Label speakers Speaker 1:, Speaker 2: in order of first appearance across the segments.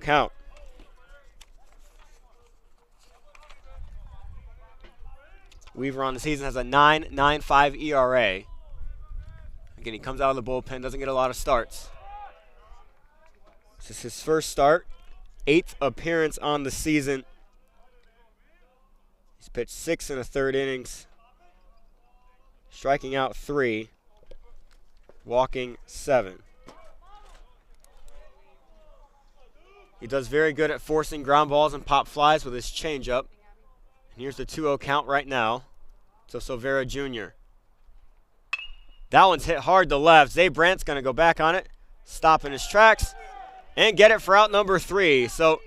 Speaker 1: count. Weaver on the season has a 9.95 ERA. Again, he comes out of the bullpen, doesn't get a lot of starts. This is his first start, 8th appearance on the season. He's pitched 6 1/3 innings, striking out 3, walking 7. He does very good at forcing ground balls and pop flies with his changeup. And here's the 2-0 count right now to Silvera Jr. That one's hit hard to left. Zay Brandt's going to go back on it, stop in his tracks, and get it for out number 3. So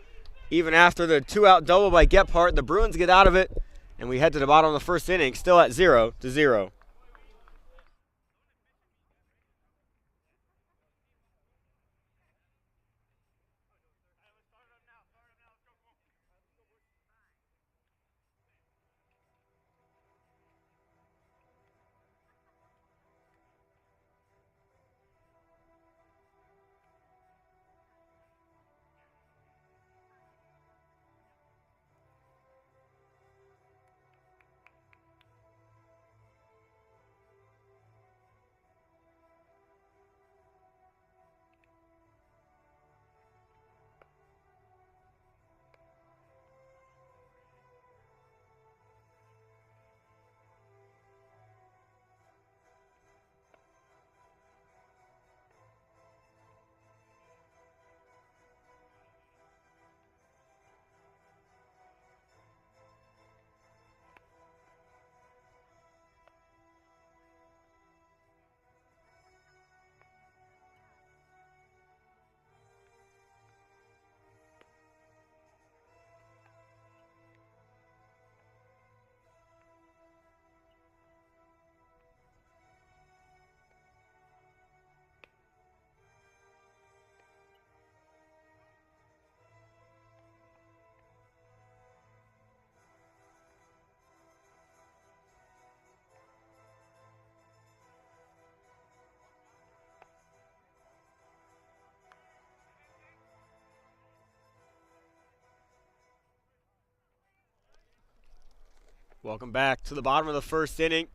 Speaker 1: even after the 2-out double by Gephardt, the Bruins get out of it, and we head to the bottom of the first inning, still at 0-0. Welcome back to the bottom of the first inning.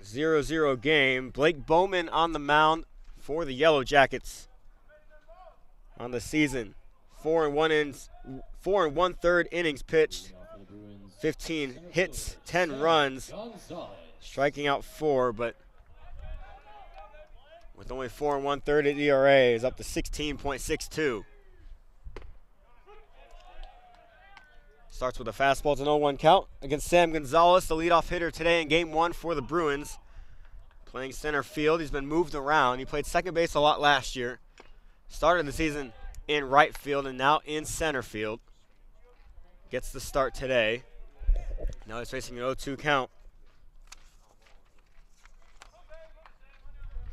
Speaker 1: 0-0 game. Blake Bowman on the mound for the Yellowjackets on the season. 4 1/3 innings pitched. 15 hits, 10 runs, striking out 4, but with only 4 1/3 at ERA is up to 16.62. Starts with a fastball to 0-1 count against Sam Gonzalez, the leadoff hitter today in Game 1 for the Bruins. Playing center field, he's been moved around. He played second base a lot last year. Started the season in right field and now in center field. Gets the start today. Now he's facing an 0-2 count.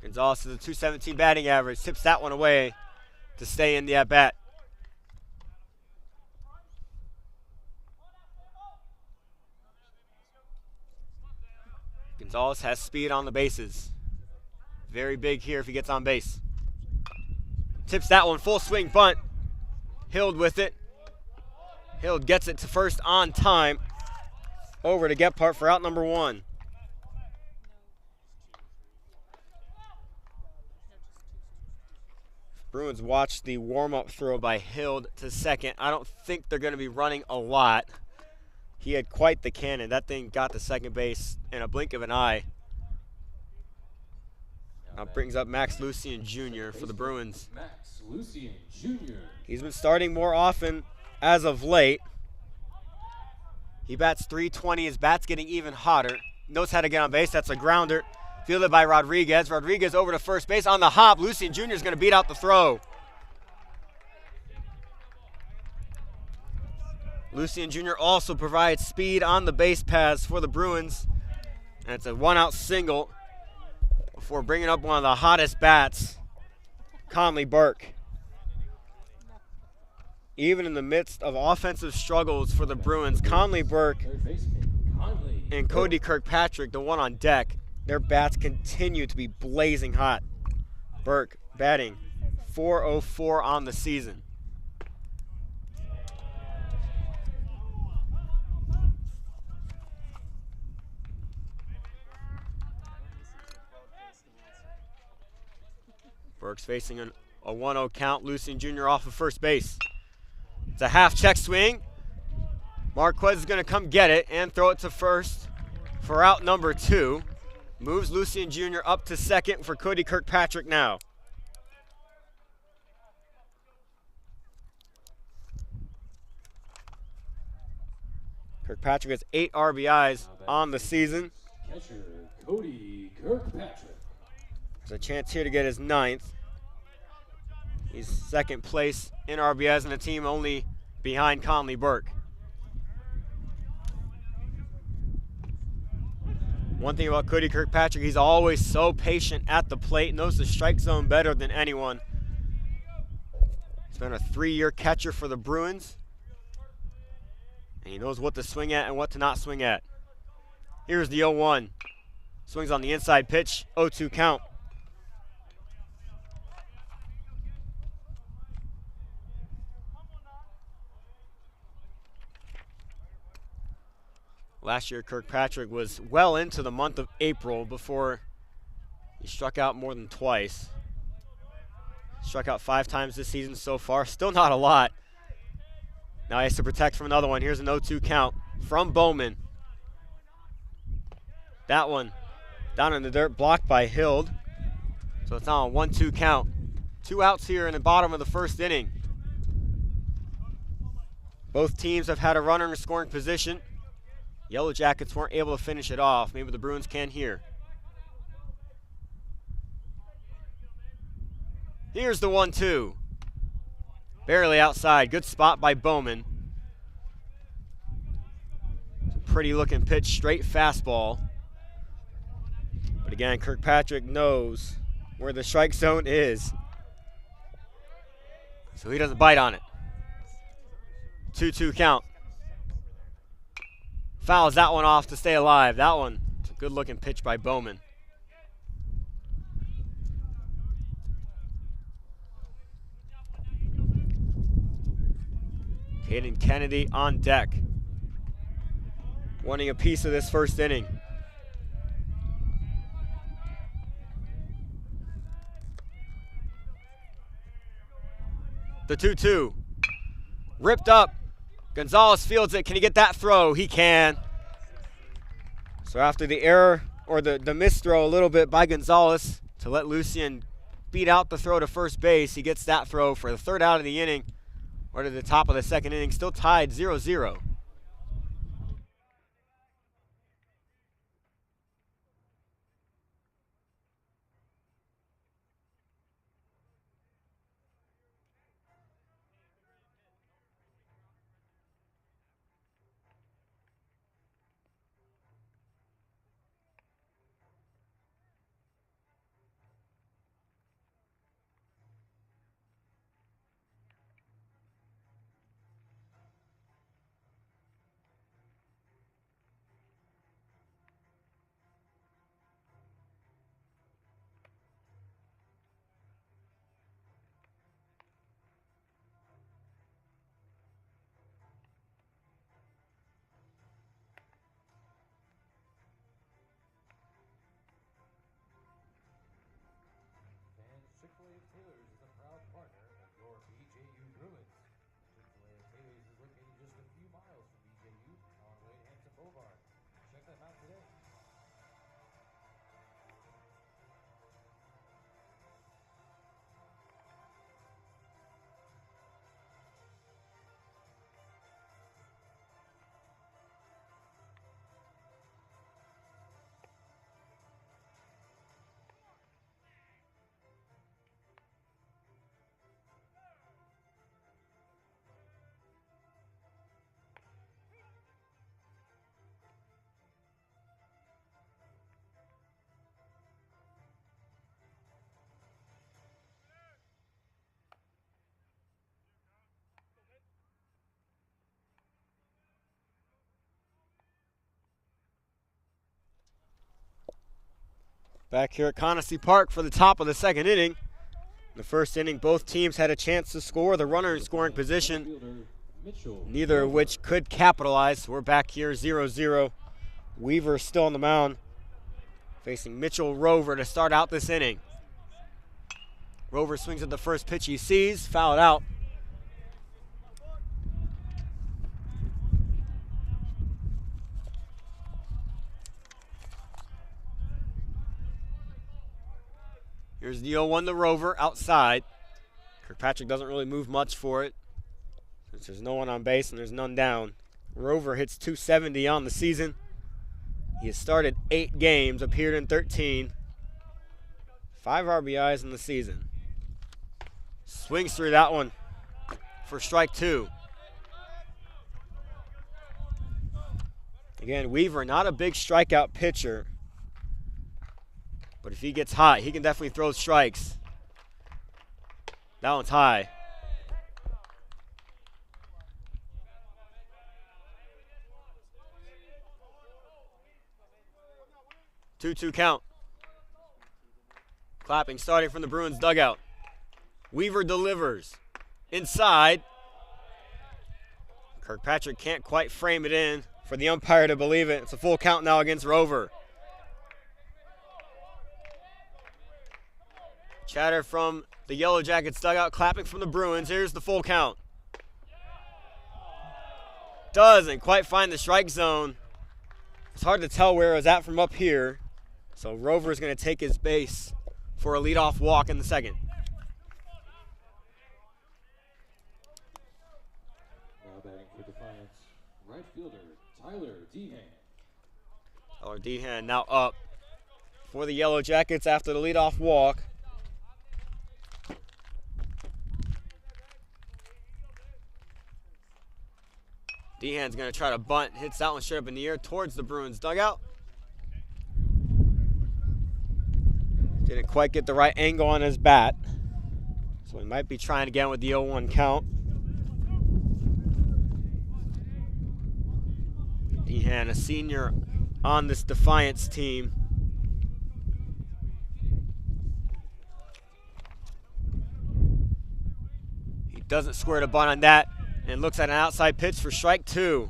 Speaker 1: Gonzalez has a .217 batting average. Tips that one away to stay in the at-bat. Gonzalez has speed on the bases. Very big here if he gets on base. Tips that one, full swing bunt. Hild with it. Hild gets it to first on time. Over to Gephardt for out number 1. Bruins watch the warm-up throw by Hild to second. I don't think they're going to be running a lot. He had quite the cannon. That thing got to second base in a blink of an eye. Now brings up Max Lucien Jr. for the Bruins.
Speaker 2: Max Lucien Jr.
Speaker 1: He's been starting more often as of late. He bats .320. His bat's getting even hotter. Knows how to get on base. That's a grounder. Fielded by Rodriguez. Rodriguez over to first base on the hop. Lucien Jr. is going to beat out the throw. Lucien Jr. also provides speed on the base paths for the Bruins. And it's a 1-out single before bringing up one of the hottest bats, Conley Burke. Even in the midst of offensive struggles for the Bruins, Conley Burke and Cody Kirkpatrick, the one on deck, their bats continue to be blazing hot. Burke batting .404 on the season. Burke's facing a 1-0 count. Lucien Jr. off of first base. It's a half check swing. Marquez is going to come get it and throw it to first for out number 2. Moves Lucien Jr. up to second for Cody Kirkpatrick now. Kirkpatrick has 8 RBIs on the season.
Speaker 2: Catcher Cody Kirkpatrick.
Speaker 1: There's a chance here to get his 9th. He's second place in RBIs in the team, only behind Conley Burke. One thing about Cody Kirkpatrick, he's always so patient at the plate, knows the strike zone better than anyone. He's been a 3-year catcher for the Bruins, and he knows what to swing at and what to not swing at. Here's the 0-1. Swings on the inside pitch, 0-2 count. Last year, Kirkpatrick was well into the month of April before he struck out more than twice. Struck out 5 times this season so far. Still not a lot. Now he has to protect from another one. Here's an 0-2 count from Bowman. That one down in the dirt, blocked by Hild. So it's now a 1-2 count. 2 outs here in the bottom of the first inning. Both teams have had a runner in scoring position. Yellow Jackets weren't able to finish it off. Maybe the Bruins can here. Here's the 1-2. Barely outside. Good spot by Bowman. It's a pretty looking pitch, straight fastball. But again, Kirkpatrick knows where the strike zone is, so he doesn't bite on it. 2-2 count. Fouls that one off to stay alive. That one, it's a good looking pitch by Bowman. Caden Kennedy on deck, wanting a piece of this first inning. The 2-2. Ripped up. Gonzalez fields it. Can he get that throw? He can. So after the error, or the misthrow a little bit by Gonzalez to let Lucien beat out the throw to first base, he gets that throw for the 3rd out of the inning, or to the top of the 2nd inning, still tied 0-0.
Speaker 2: Chick-fil-A of Taylor's is a proud partner of your BJU Bruins. Chick-fil-A of Taylor's is located just a few miles from BJU on Wade Hampton Boulevard. Check them out today.
Speaker 1: Back here at Conestee Park for the top of the 2nd inning. In the first inning, both teams had a chance to score. The runner in scoring position, neither of which could capitalize. We're back here 0-0. Weaver still on the mound, facing Mitchell Rover to start out this inning. Rover swings at the first pitch he sees, fouled out. Here's the 0-1 to Rover outside. Kirkpatrick doesn't really move much for it since there's no one on base and there's none down. Rover hits .270 on the season. He has started 8 games, appeared in 13. 5 RBIs in the season. Swings through that one for strike 2. Again, Weaver, not a big strikeout pitcher. But if he gets hot, he can definitely throw strikes. That one's high. Two count. Clapping starting from the Bruins dugout. Weaver delivers. Inside. Kirkpatrick can't quite frame it in for the umpire to believe it. It's a full count now against Rover. Chatter from the Yellowjackets dugout, clapping from the Bruins. Here's the full count. Doesn't quite find the strike zone. It's hard to tell where it was at from up here. So Rover is going to take his base for a leadoff walk in the second.
Speaker 2: Now batting for Defiance, right fielder Tyler Dehan.
Speaker 1: Tyler Dehan now up for the Yellowjackets after the leadoff walk. Dehan's going to try to bunt, hits that one straight up in the air towards the Bruins dugout. Didn't quite get the right angle on his bat, so he might be trying again with the 0-1 count. Dehan, a senior on this Defiance team. He doesn't square the bunt on that and looks at an outside pitch for strike 2.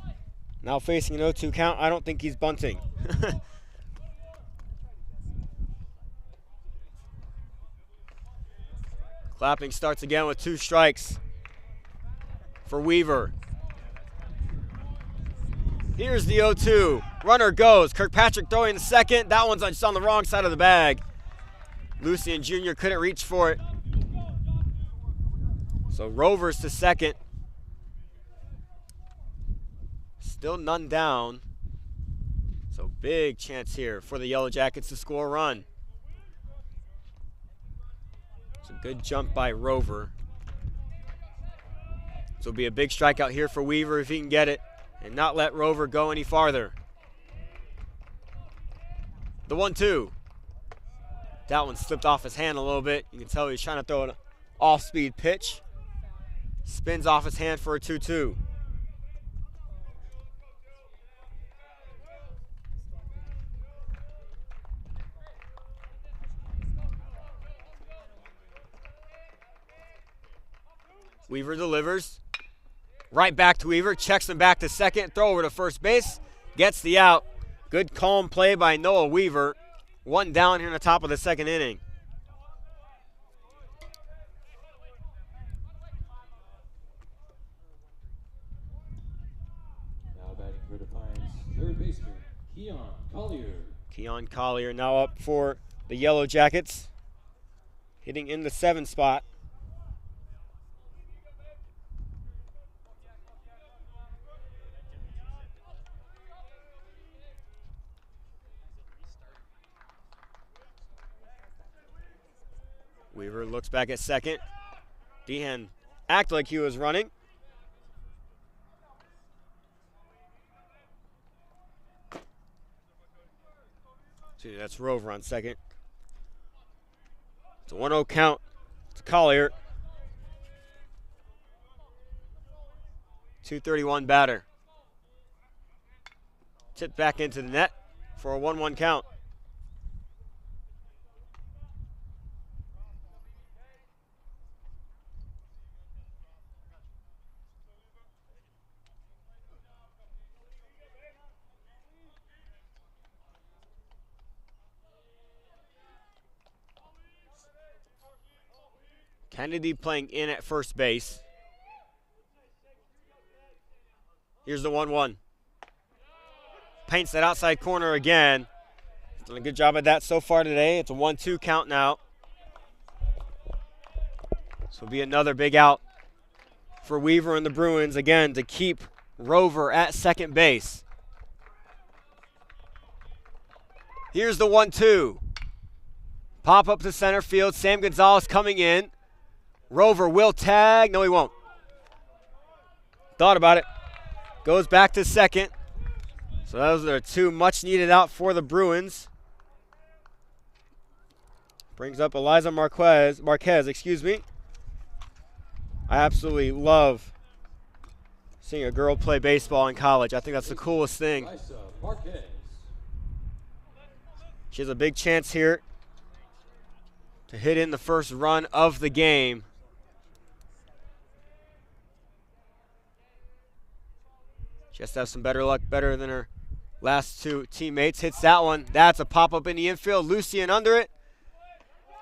Speaker 1: Now facing an 0-2 count. I don't think he's bunting. Clapping starts again with 2 strikes for Weaver. Here's the 0-2. Runner goes. Kirkpatrick throwing the second. That one's just on the wrong side of the bag. Lucian Jr. couldn't reach for it. So Rovers to second. Still none down. So big chance here for the Yellowjackets to score a run. It's a good jump by Rover. This will be a big strikeout here for Weaver if he can get it and not let Rover go any farther. The 1-2. That one slipped off his hand a little bit. You can tell he's trying to throw an off-speed pitch. Spins off his hand for a 2-2. Weaver delivers. Right back to Weaver. Checks him back to second. Throw over to first base. Gets the out. Good calm play by Noah Weaver. 1 down here in the top of the second inning.
Speaker 2: Now batting for Defiance, third baseman Keon Collier.
Speaker 1: Keon Collier now up for the Yellowjackets. Hitting in the 7 spot. Weaver looks back at second. Dehan acted like he was running. See, that's Rover on second. It's a 1-0 count to Collier. 231 batter. Tipped back into the net for a 1-1 count. Kennedy playing in at first base. Here's the 1-1. Paints that outside corner again. Done a good job at that so far today. It's a 1-2 count now. This will be another big out for Weaver and the Bruins again to keep Rover at second base. Here's the 1-2. Pop up to center field. Sam Gonzalez coming in. Rover will tag. No, he won't. Thought about it. Goes back to second. So those are two much needed out for the Bruins. Brings up Eliza Marquez, I absolutely love seeing a girl play baseball in college. I think that's the coolest thing. She has a big chance here to hit in the first run of the game. She has to have some better luck, better than her last two teammates. Hits that one. That's a pop-up in the infield. Lucian under it.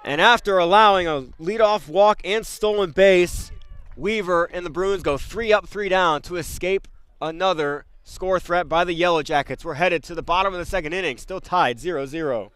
Speaker 1: And after allowing a leadoff walk and stolen base, Weaver and the Bruins go 3 up, 3 down to escape another score threat by the Yellowjackets. We're headed to the bottom of the second inning, still tied 0-0.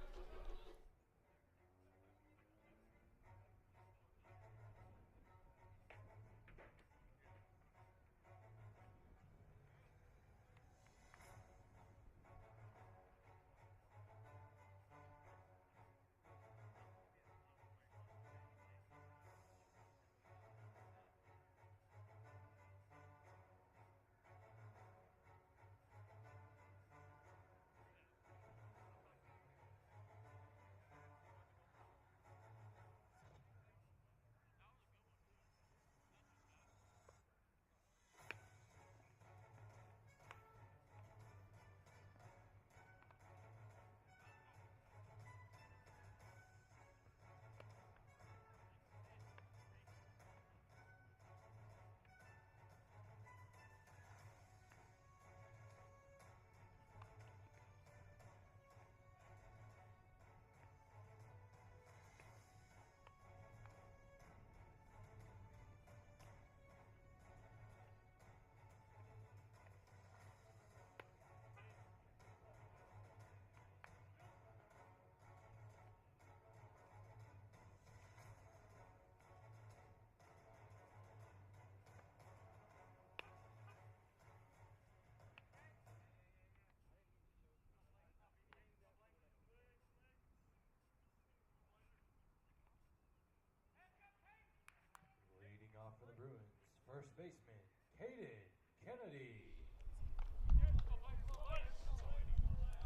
Speaker 2: Leading off for the Bruins, first baseman, Caden Kennedy.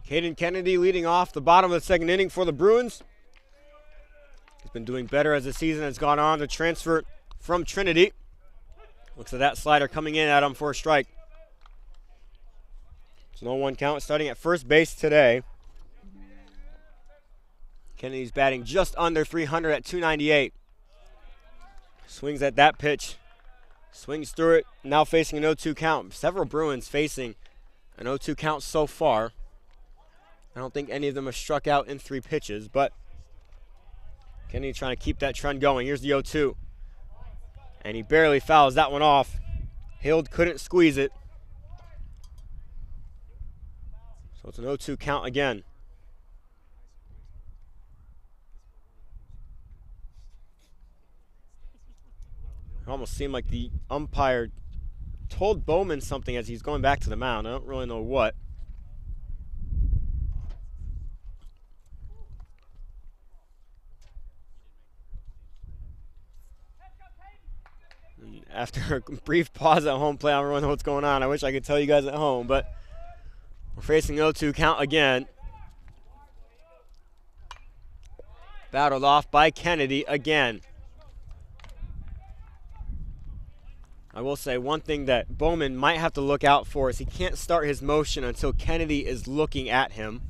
Speaker 1: Caden Kennedy leading off the bottom of the second inning for the Bruins. He's been doing better as the season has gone on to transfer from Trinity. Looks like that slider coming in at him for a strike. It's an 0-1 count starting at first base today. Kennedy's batting just under 300 at 298. Swings at that pitch. Swings through it, now facing an 0-2 count. Several Bruins facing an 0-2 count so far. I don't think any of them have struck out in 3 pitches, but Kennedy trying to keep that trend going. Here's the 0-2. And he barely fouls that one off. Hild couldn't squeeze it. So it's an 0-2 count again. It almost seemed like the umpire told Bowman something as he's going back to the mound. I don't really know what. And after a brief pause at home plate, I don't really know what's going on. I wish I could tell you guys at home, but we're facing 0-2 count again. Battled off by Kennedy again. I will say one thing that Bowman might have to look out for is he can't start his motion until Kennedy is looking at him.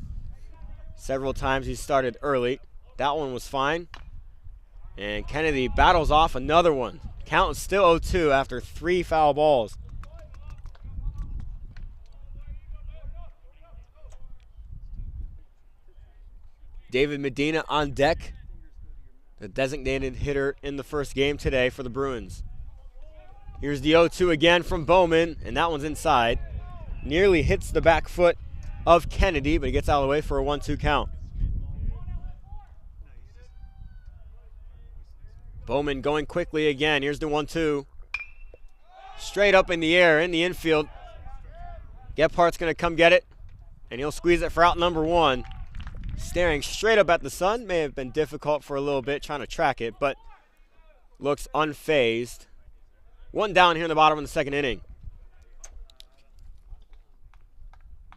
Speaker 1: Several times he started early. That one was fine. And Kennedy battles off another one. Count is still 0-2 after 3 foul balls. David Medina on deck the designated hitter in the first game today for the Bruins. Here's the 0-2 again from Bowman, and that one's inside. Nearly hits the back foot of Kennedy, but he gets out of the way for a 1-2 count. Bowman going quickly again. Here's the 1-2. Straight up in the air, in the infield. Gephardt's going to come get it, and he'll squeeze it for out number 1. Staring straight up at the sun. May have been difficult for a little bit trying to track it, but looks unfazed. 1 down here in the bottom of the second inning.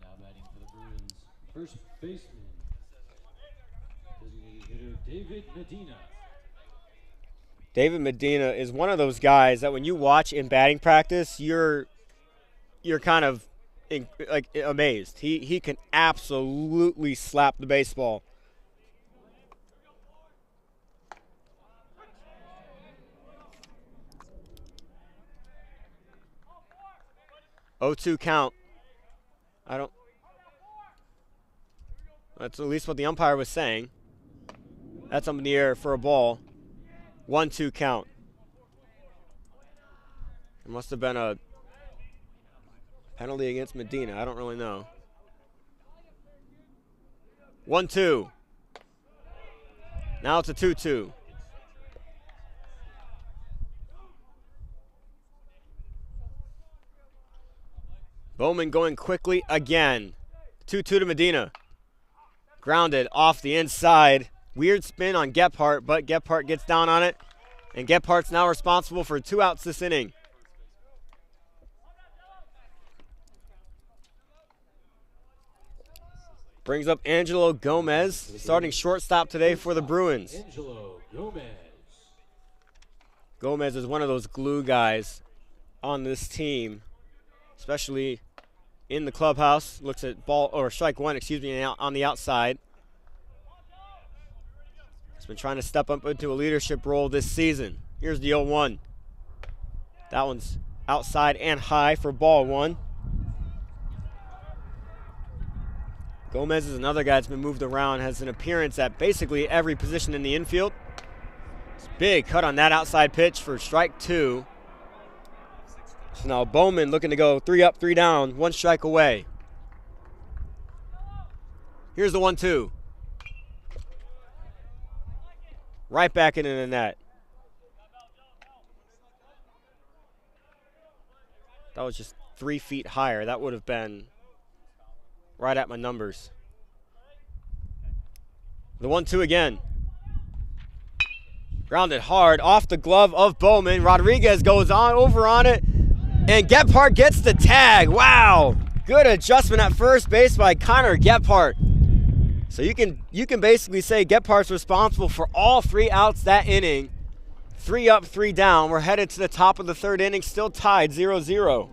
Speaker 2: Now batting for the Bruins, first baseman, designated hitter David Medina.
Speaker 1: David Medina is one of those guys that when you watch in batting practice, you're kind of amazed. He can absolutely slap the baseball. Oh, 2 count. That's at least what the umpire was saying. That's up in the air for a ball. 1-2 count. It must have been a penalty against Medina. I don't really know. 1-2. Now it's a 2-2. Bowman going quickly again. 2-2 to Medina. Grounded off the inside. Weird spin on Gephardt, but Gephardt gets down on it. And Gephardt's now responsible for 2 outs this inning. Brings up Angelo Gomez, starting shortstop today for the Bruins.
Speaker 2: Angelo Gomez.
Speaker 1: Gomez is one of those glue guys on this team, especially in the clubhouse. Looks at strike 1, on the outside. He's been trying to step up into a leadership role this season. Here's the 0-1. That one's outside and high for ball 1. Gomez is another guy that's been moved around, has an appearance at basically every position in the infield. It's big cut on that outside pitch for strike 2. So now Bowman looking to go 3 up, 3 down, 1 strike away. Here's the 1-2. Right back into the net. That was just 3 feet higher. That would have been right at my numbers. The 1-2 again. Grounded hard off the glove of Bowman. Rodriguez goes over on it. And Gephardt gets the tag. Wow. Good adjustment at first base by Connor Gephardt. So you can basically say Gephardt's responsible for all 3 outs that inning. 3 up, 3 down. We're headed to the top of the 3rd inning, still tied 0-0.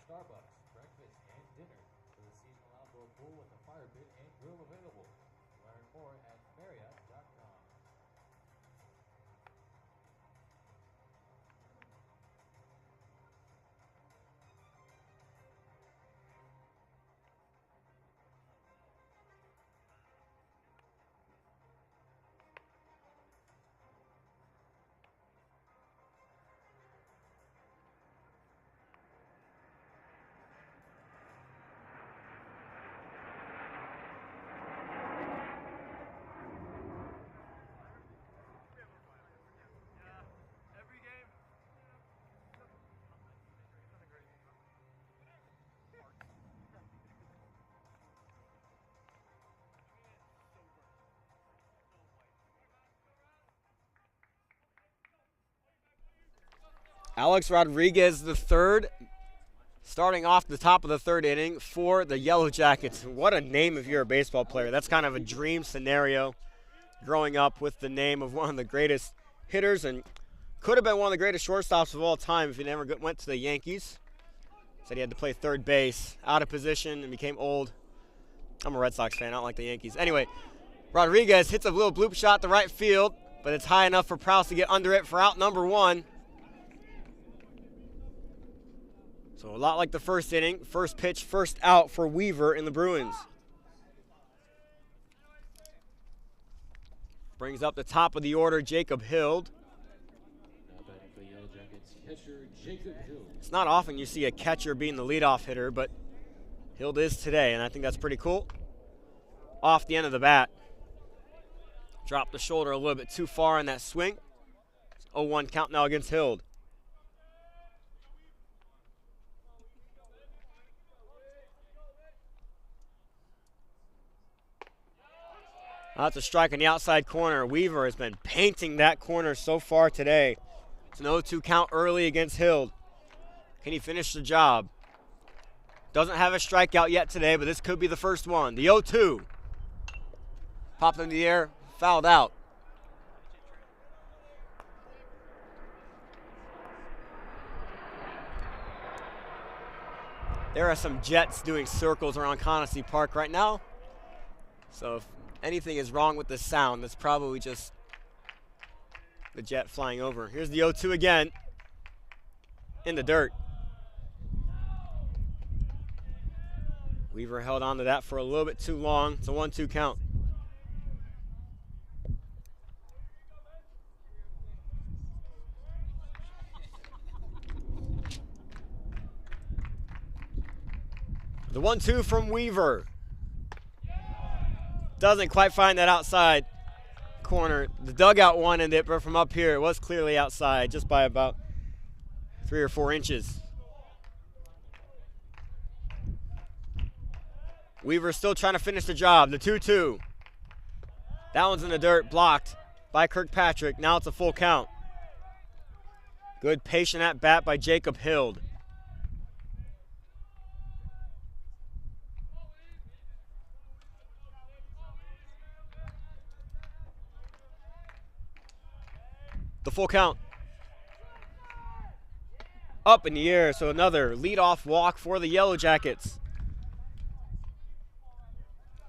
Speaker 2: Starbucks, breakfast, and dinner with a seasonal outdoor pool with a fire pit and grill available. Learn more at Marriott.com.
Speaker 1: Alex Rodriguez III Starting off the top of the third inning for the Yellowjackets. What a name if you're a baseball player. That's kind of a dream scenario, growing up with the name of one of the greatest hitters and could have been one of the greatest shortstops of all time if he never went to the Yankees. Said he had to play third base, out of position, and became old. I'm a Red Sox fan. I don't like the Yankees. Anyway, Rodriguez hits a little bloop shot to right field, but it's high enough for Prowse to get under it for out number one. So a lot like the first inning, first pitch, first out for Weaver in the Bruins. Brings up the top of the order, Jacob Hild.
Speaker 2: Now batting for the Yellowjackets, catcher Jacob Hill.
Speaker 1: It's not often you see a catcher being the leadoff hitter, but Hild is today, and I think that's pretty cool. Off the end of the bat. Dropped the shoulder a little bit too far in that swing. 0-1 count now against Hild. That's a strike in the outside corner. Weaver has been painting that corner so far today. It's an 0-2 count early against Hild. Can he finish the job? Doesn't have a strikeout yet today, but this could be the first one. The 0-2. Popped in the air, fouled out. There are some jets doing circles around Conestee Park right now. So if anything is wrong with the sound, that's probably just the jet flying over. Here's the 0-2 again. In the dirt. Weaver held on to that for a little bit too long. It's a 1-2 count. The 1-2 from Weaver. Doesn't quite find that outside corner. The dugout wanted it, but from up here it was clearly outside just by about 3 or 4 inches. Weaver still trying to finish the job. The 2-2. That one's in the dirt, blocked by Kirkpatrick. Now it's a full count. Good patient at bat by Jacob Hild. The full count. Up in the air, so another leadoff walk for the Yellowjackets.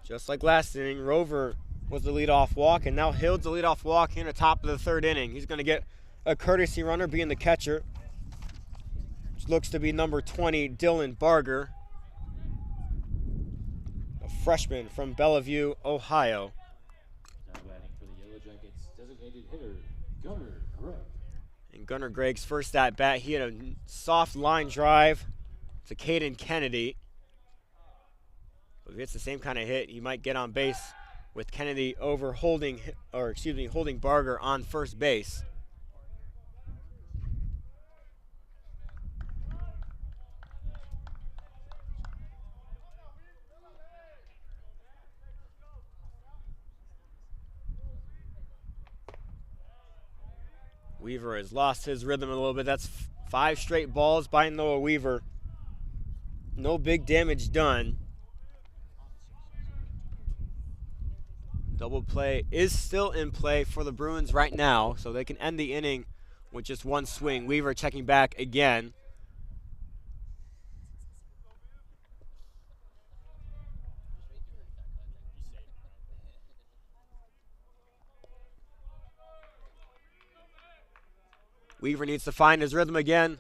Speaker 1: Just like last inning, Rover was the leadoff walk, and now Hild's the leadoff walk here in the top of the third inning. He's going to get a courtesy runner being the catcher, which looks to be number 20, Dylan Barger, a freshman from Bellevue, Ohio.
Speaker 2: Now batting for the Yellowjackets, designated hitter Gunnar Gregg.
Speaker 1: And Gunnar Gregg's first at bat, he had a soft line drive to Caden Kennedy. If he hits the same kind of hit, he might get on base with Kennedy holding Barger on first base. Weaver has lost his rhythm a little bit. That's 5 straight balls by Noah Weaver. No big damage done. Double play is still in play for the Bruins right now, so they can end the inning with just 1 swing. Weaver checking back again. Weaver needs to find his rhythm again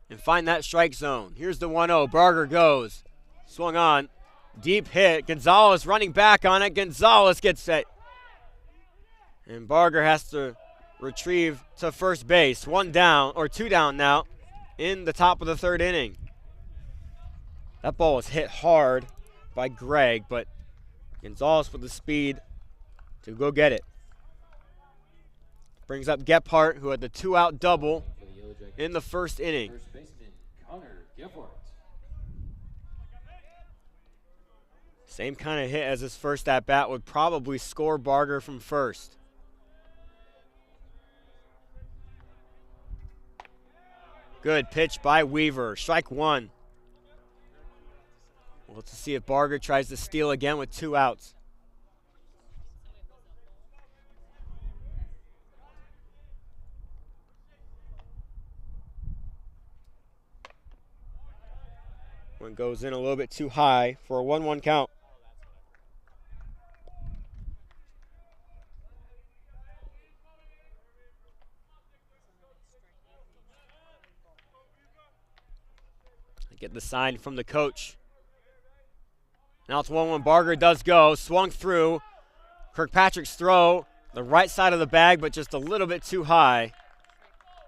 Speaker 1: and find that strike zone. Here's the 1-0. Barger goes. Swung on. Deep hit. Gonzalez running back on it. Gonzalez gets it. And Barger has to retrieve to first base. 1 down, or 2 down now in the top of the third inning. That ball was hit hard by Gregg, but Gonzalez with the speed to go get it. Brings up Gephardt, who had the 2-out double in the first inning.
Speaker 2: First baseman Connor Gephardt.
Speaker 1: Same kind of hit as his first at-bat would probably score Barger from first. Good pitch by Weaver. Strike 1. Let's see if Barger tries to steal again with 2 outs. One goes in a little bit too high for a 1-1 count. Get the sign from the coach. Now it's 1-1. Barger does go. Swung through. Kirkpatrick's throw, the right side of the bag, but just a little bit too high.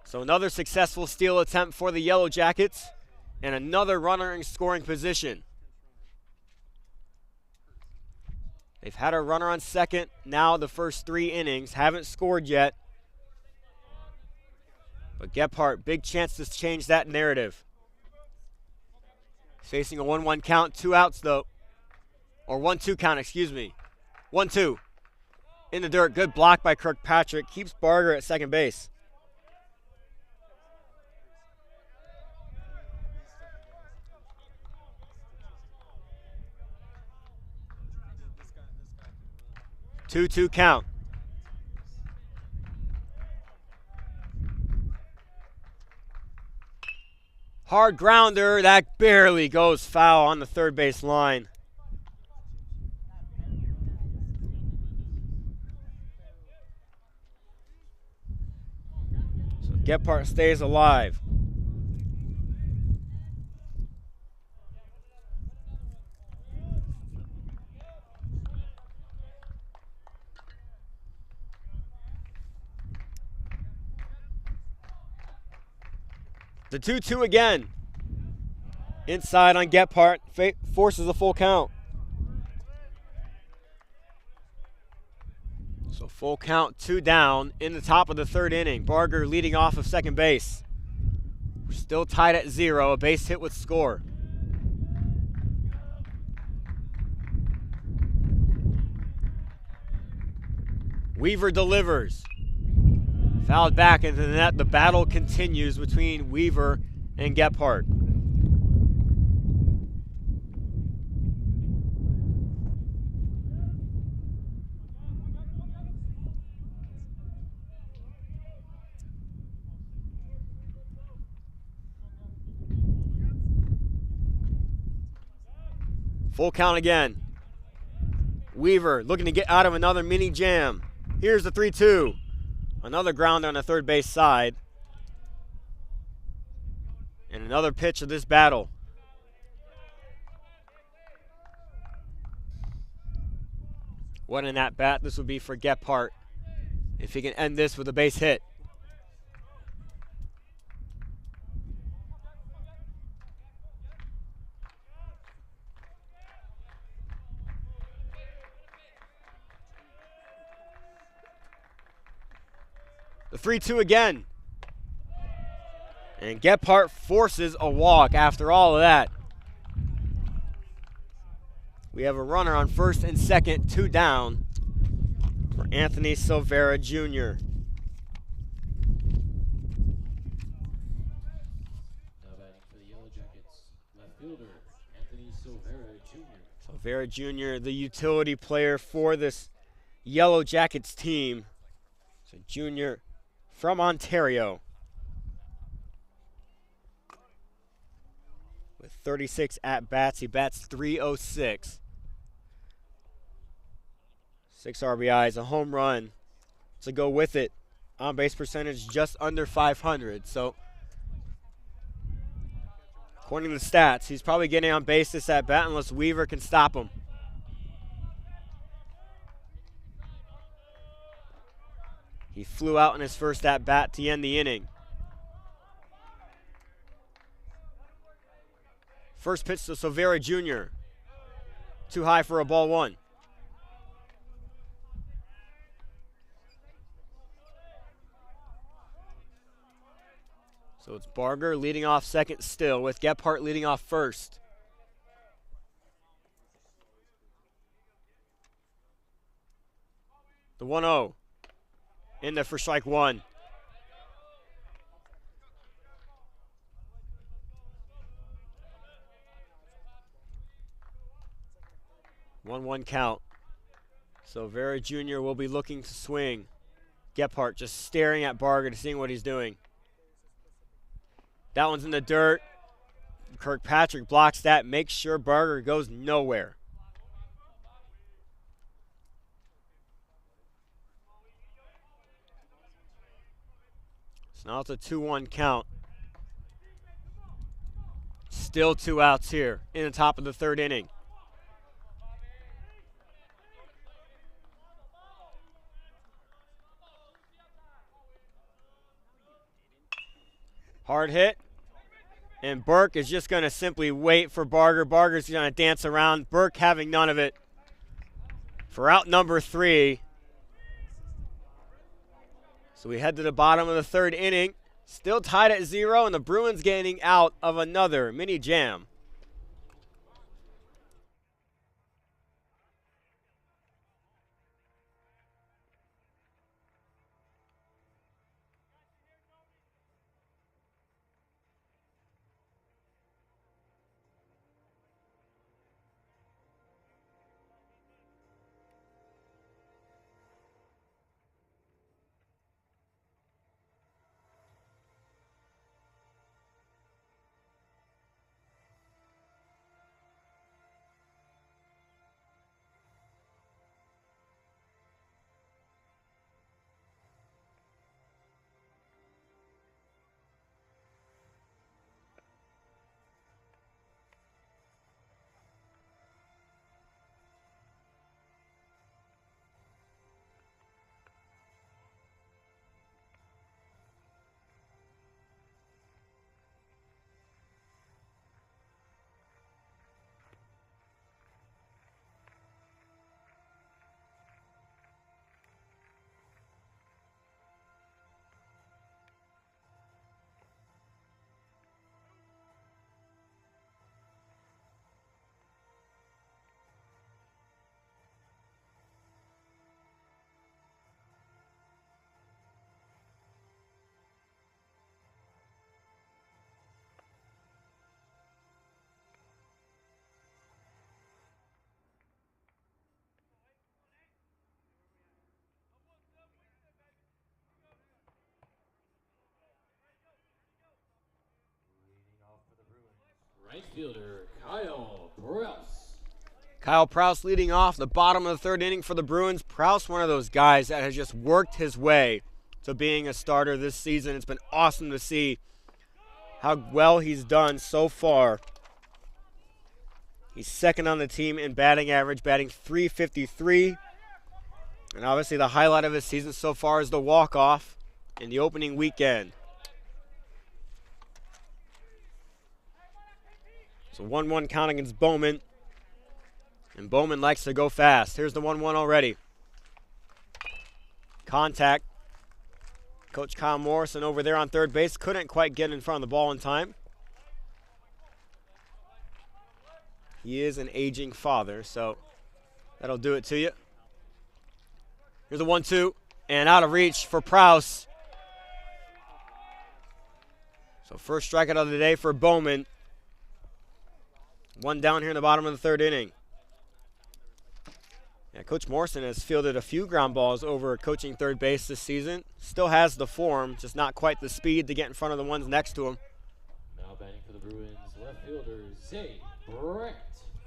Speaker 1: So another successful steal attempt for the Yellow Jackets, and another runner in scoring position. They've had a runner on second now the first 3 innings. Haven't scored yet. But Gephardt, big chance to change that narrative. Facing a 1-1 count, 2 outs though. Or 1-2 count, excuse me. 1-2. In the dirt, good block by Kirkpatrick. Keeps Barger at second base. Two count. Hard grounder, that barely goes foul on the third base line. So Gephardt stays alive. The 2-2 again. Inside on Gephardt, forces a full count. So full count, 2 down in the top of the third inning. Barger leading off of second base. We're still tied at 0, a base hit with score. Weaver delivers. Fouled back into the net. The battle continues between Weaver and Gephardt. Full count again. Weaver looking to get out of another mini jam. Here's the 3-2. Another grounder on the third base side. And another pitch of this battle. What an at-bat this would be for Gephardt if he can end this with a base hit. The 3-2 again. And Gephardt forces a walk after all of that. We have a runner on first and second, 2 down for Anthony Silvera Jr.
Speaker 2: Now batting for the Yellow Jackets, left fielder Anthony Silvera Jr.
Speaker 1: Silvera Jr., the utility player for this Yellow Jackets team. So Jr. from Ontario. With 36 at-bats, he bats .306. 6 RBIs, a home run to go with it. On-base percentage just under 500. So, according to the stats, he's probably getting on base this at-bat unless Weaver can stop him. He flew out in his first at-bat to end the inning. First pitch to Silvera Jr. Too high for a ball 1. So it's Barger leading off second still, with Gephardt leading off first. The 1-0. In there for strike 1. 1-1 count. So Vera Jr. will be looking to swing. Gephardt just staring at Barger to seeing what he's doing. That one's in the dirt. Kirkpatrick blocks that, makes sure Barger goes nowhere. So now it's a 2-1 count. Still 2 outs here in the top of the 3rd inning. Hard hit. And Burke is just going to simply wait for Barger. Barger's going to dance around. Burke having none of it for out number 3. So we head to the bottom of the 3rd inning. Still tied at 0, and the Bruins gaining out of another mini jam.
Speaker 2: Right fielder, Kyle Prouse.
Speaker 1: Kyle Prouse leading off the bottom of the 3rd inning for the Bruins. Prouse, one of those guys that has just worked his way to being a starter this season. It's been awesome to see how well he's done so far. He's 2nd on the team in batting average, batting .353. And obviously the highlight of his season so far is the walk-off in the opening weekend. So 1-1 count against Bowman. And Bowman likes to go fast. Here's the 1-1 already. Contact. Coach Kyle Morrison over there on 3rd base couldn't quite get in front of the ball in time. He is an aging father, so that'll do it to you. Here's a 1-2, and out of reach for Prouse. So first strikeout of the day for Bowman. 1 down here in the bottom of the 3rd inning. Yeah, Coach Morrison has fielded a few ground balls over coaching 3rd base this season. Still has the form, just not quite the speed to get in front of the ones next to him.
Speaker 2: Now batting for the Bruins, left fielder, Zay Brandt.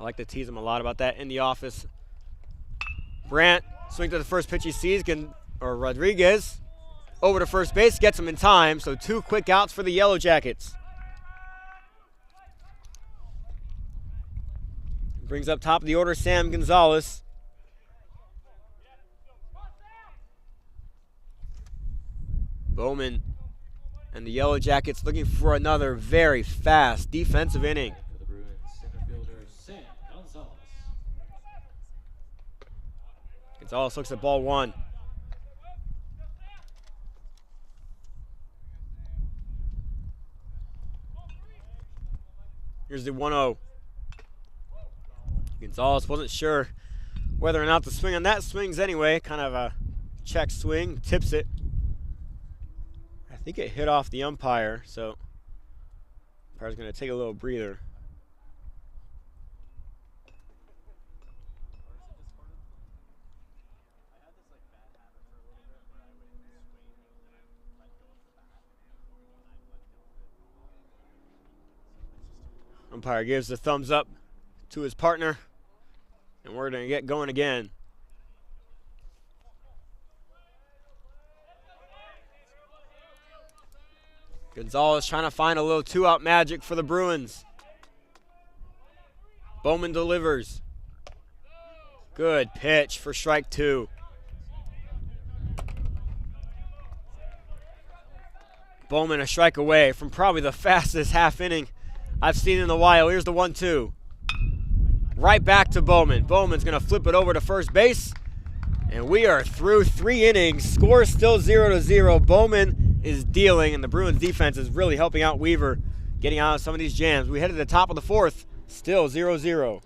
Speaker 1: I like to tease him a lot about that in the office. Brandt, swing to the first pitch he sees, Rodriguez over to first base, gets him in time, so 2 quick outs for the Yellowjackets. Brings up top of the order Sam Gonzalez. Bowman and the Yellowjackets looking for another very fast defensive inning.
Speaker 2: For the Bruins, center fielder, Sam Gonzalez.
Speaker 1: Gonzalez looks at ball 1. Here's the 1-0. Gonzalez wasn't sure whether or not to swing on that. Swings anyway, kind of a check swing, tips it. I think it hit off the umpire, so umpire's going to take a little breather. Umpire gives the thumbs up to his partner, and we're going to get going again. Gonzalez trying to find a little two-out magic for the Bruins. Bowman delivers. Good pitch for strike 2. Bowman a strike away from probably the fastest half inning I've seen in a while. Here's the 1-2. Right back to Bowman. Bowman's going to flip it over to first base. And we are through 3 innings. Score still 0-0. Bowman is dealing, and the Bruins defense is really helping out Weaver, getting out of some of these jams. We head to the top of the 4th. Still 0-0.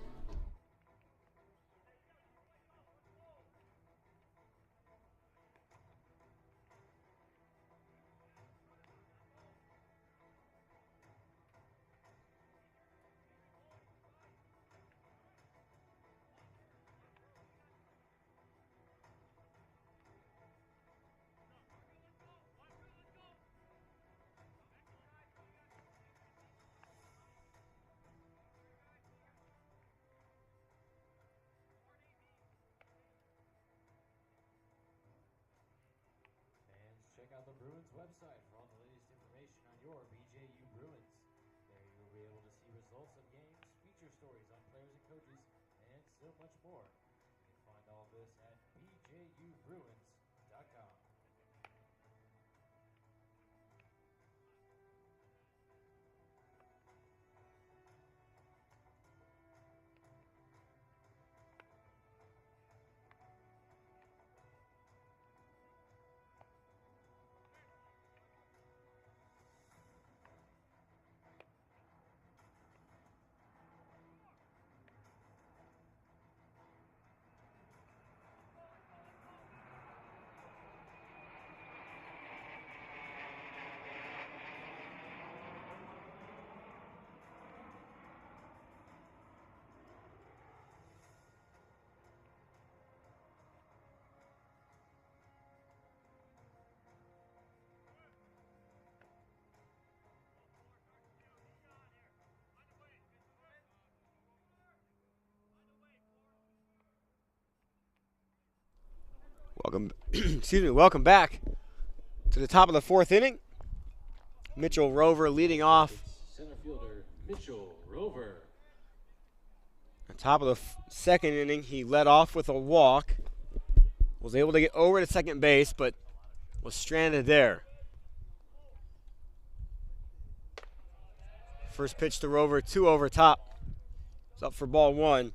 Speaker 2: Check out the Bruins website for all the latest information on your BJU Bruins. There you will be able to see results of games, feature stories on players and coaches, and so much more. You can find all this at bjubruins.com.
Speaker 1: Welcome back to the top of the 4th inning. Mitchell Rover leading off.
Speaker 2: Center fielder Mitchell Rover.
Speaker 1: On top of the 2nd inning, he led off with a walk. Was able to get over to second base, but was stranded there. First pitch to Rover, 2 over top. It's up for ball 1.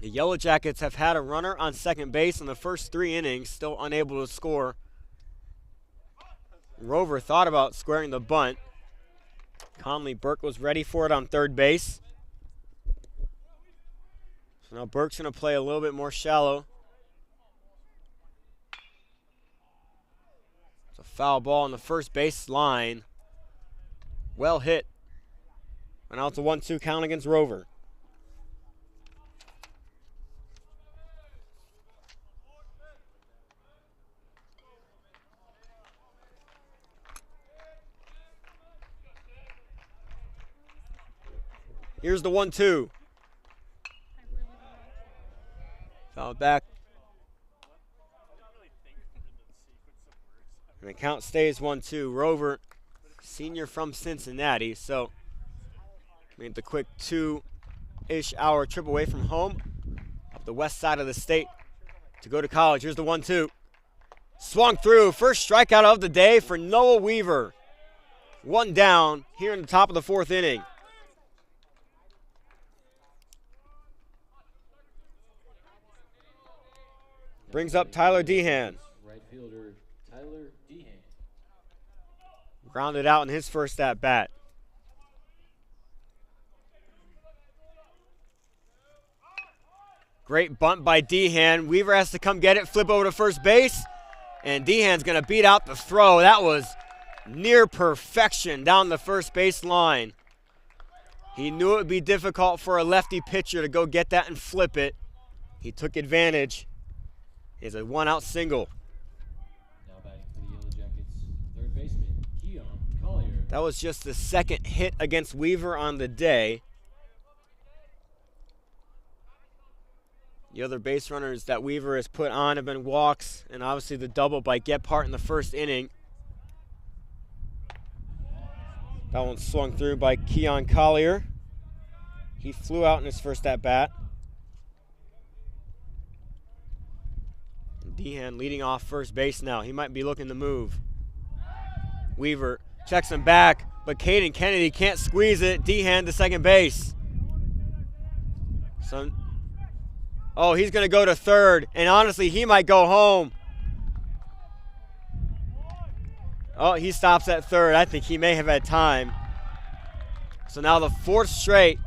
Speaker 1: The Yellowjackets have had a runner on second base in the first 3 innings, still unable to score. Rover thought about squaring the bunt. Conley Burke was ready for it on third base. So now Burke's going to play a little bit more shallow. It's a foul ball on the first base line. Well hit. And now it's a 1-2 count against Rover. Here's the 1-2. Foul back. And the count stays 1-2. Rover, senior from Cincinnati, so made the quick 2-ish hour trip away from home up the west side of the state to go to college. Here's the 1-2. Swung through. First strikeout of the day for Noah Weaver. 1 down here in the top of the 4th inning. Brings up Tyler Dehan.
Speaker 2: Right fielder Tyler Dehan.
Speaker 1: Grounded out in his first at bat. Great bunt by Dehan. Weaver has to come get it, flip over to first base, and Dehan's going to beat out the throw. That was near perfection down the first base line. He knew it would be difficult for a lefty pitcher to go get that and flip it. He took advantage. It's a 1-out single.
Speaker 2: Now batting for the Yellowjackets, third baseman Keon Collier.
Speaker 1: That was just the 2nd hit against Weaver on the day. The other base runners that Weaver has put on have been walks, and obviously the double by Gephardt in the first inning. That one swung through by Keon Collier. He flew out in his first at-bat. Dehan leading off first base now. He might be looking to move. Weaver checks him back, but Caden Kennedy can't squeeze it. Dehan to second base. Oh, he's going to go to third, and honestly, he might go home. Oh, he stops at third. I think he may have had time. So now the fourth straight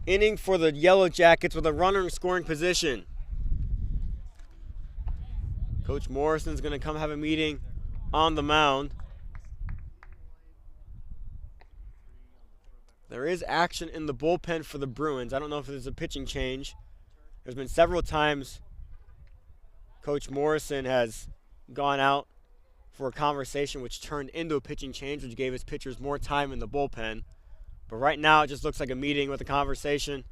Speaker 1: inning for the Yellow Jackets with a runner in scoring position. Coach Morrison's going to come have a meeting on the mound. There is action in the bullpen for the Bruins. I don't know if there's a pitching change. There's been several times Coach Morrison has gone out for a conversation which turned into a pitching change, which gave his pitchers more time in the bullpen. But right now it just looks like a meeting with a conversation.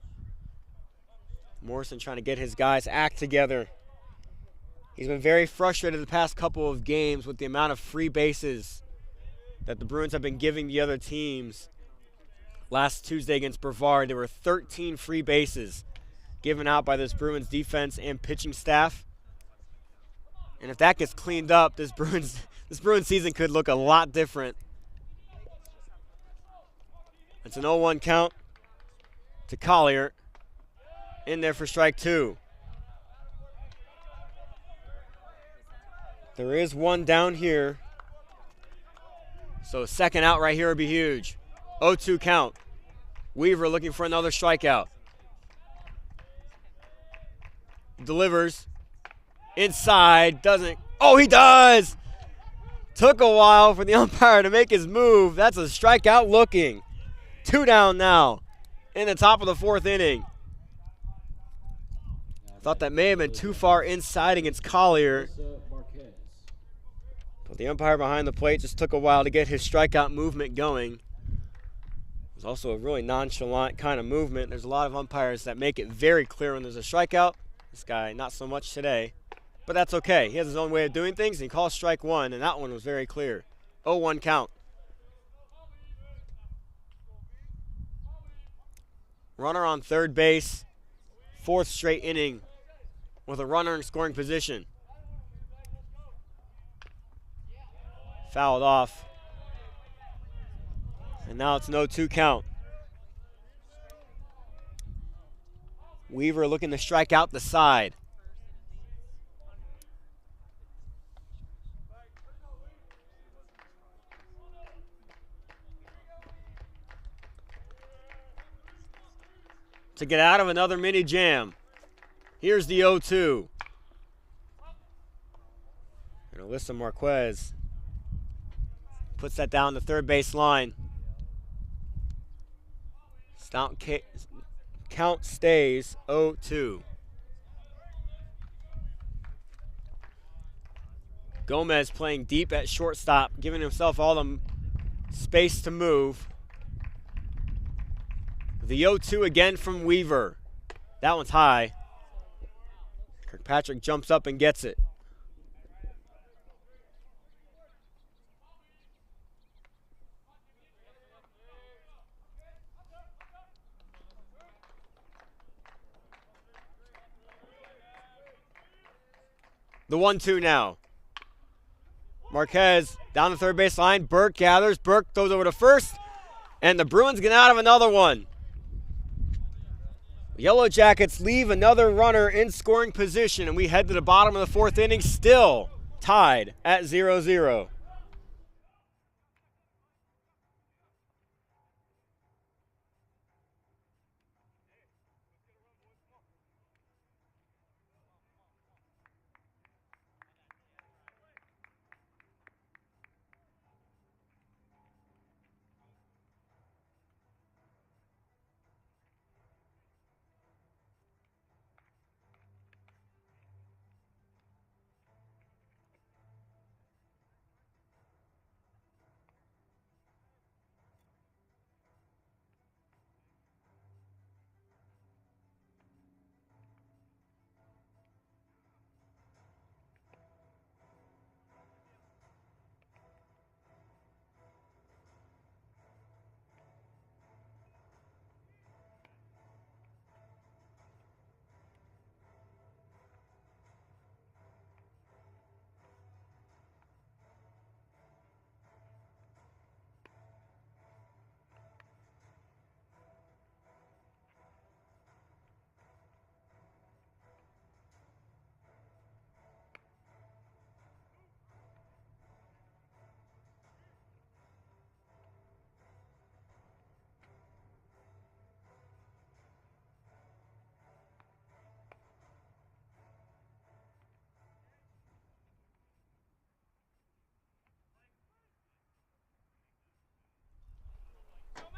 Speaker 1: Morrison trying to get his guys' act together. He's been very frustrated the past couple of games with the amount of free bases that the Bruins have been giving the other teams. Last Tuesday against Brevard, there were 13 free bases given out by this Bruins defense and pitching staff. And if that gets cleaned up, this Bruins season could look a lot different. It's an 0-1 count to Collier. In there for strike two. There is one down here. So second out right here would be huge. 0-2 count. Weaver looking for another strikeout. Delivers. Inside. Doesn't. Oh, he does! Took a while for the umpire to make his move. That's a strikeout looking. 2 down now in the top of the fourth inning. Thought that may have been too far inside against Collier. But the umpire behind the plate just took a while to get his strikeout movement going. It was also a really nonchalant kind of movement. There's a lot of umpires that make it very clear when there's a strikeout. This guy, not so much today. But that's okay. He has his own way of doing things, and he calls strike one, and that one was very clear. 0-1 count. Runner on third base. Fourth straight inning with a runner in scoring position. Fouled off. And now it's an 0-2 count. Weaver looking to strike out the side. To get out of another mini jam. Here's the 0-2. And Alyssa Marquez puts that down the third base line. Count stays 0-2. Gomez playing deep at shortstop, giving himself all the space to move. The 0-2 again from Weaver. That one's high. Kirkpatrick jumps up and gets it. The 1-2 now. Marquez down the third base line. Burke gathers. Burke throws over to first. And the Bruins get out of another one. Yellow Jackets leave another runner in scoring position, and we head to the bottom of the fourth inning, still tied at 0-0.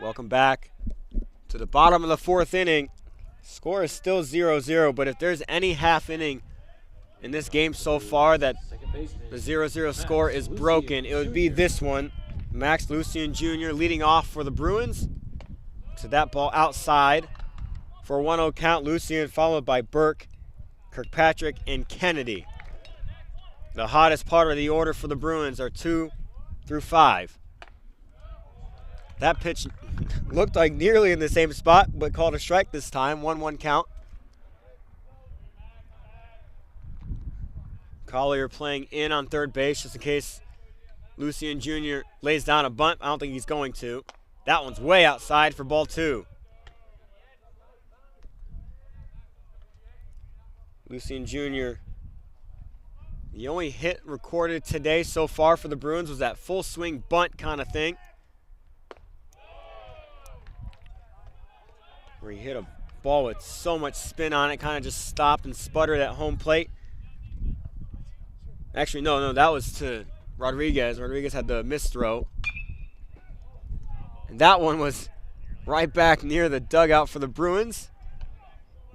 Speaker 1: Welcome back to the bottom of the fourth inning. Score is still 0-0, but if there's any half inning in this game so far that the 0-0 score is broken, it would be this one. Max Lucien Jr. leading off for the Bruins. To that ball outside for a 1-0 count. Lucien followed by Burke, Kirkpatrick, and Kennedy. The hottest part of the order for the Bruins are 2 through 5. That pitch looked like nearly in the same spot, but called a strike this time. 1-1 count. Collier playing in on third base just in case Lucien Jr. lays down a bunt. I don't think he's going to. That one's way outside for ball 2. Lucien Jr., the only hit recorded today so far for the Bruins was that full swing bunt kind of thing, where he hit a ball with so much spin on it, kind of just stopped and sputtered at home plate. Actually, no, that was to Rodriguez. Rodriguez had the missed throw. And that one was right back near the dugout for the Bruins.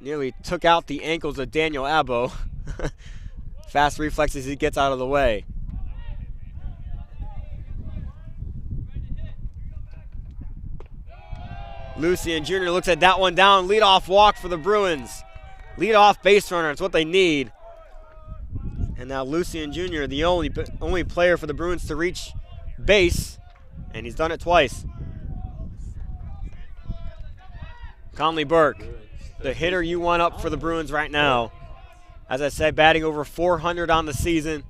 Speaker 1: Nearly took out the ankles of Daniel Abbo. Fast reflexes, he gets out of the way. Lucien Jr. looks at that one down. Leadoff walk for the Bruins. Leadoff base runner, it's what they need. And now Lucien Jr., the only player for the Bruins to reach base, and he's done it twice. Conley Burke, the hitter you want up for the Bruins right now. As I said, batting over 400 on the season.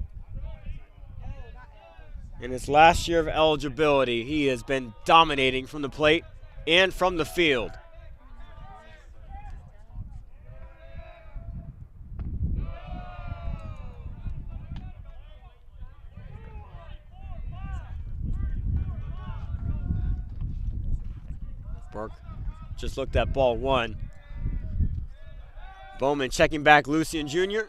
Speaker 1: In his last year of eligibility, he has been dominating from the plate and from the field. Burke just looked at ball 1. Bowman checking back Lucien Jr.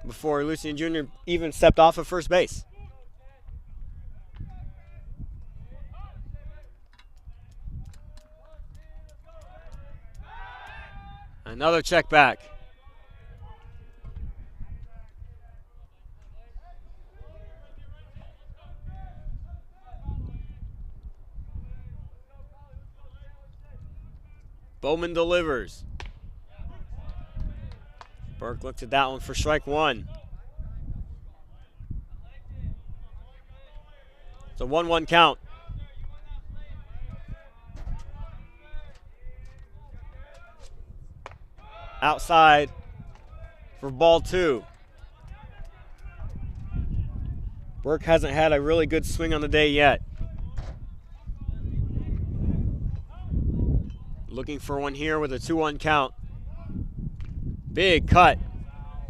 Speaker 1: before Lucien Jr. even stepped off of first base. Another check back. Bowman delivers. Burke looks at that one for strike 1. It's a 1-1 count. Outside for ball 2. Burke hasn't had a really good swing on the day yet. Looking for one here with a 2-1 count. Big cut.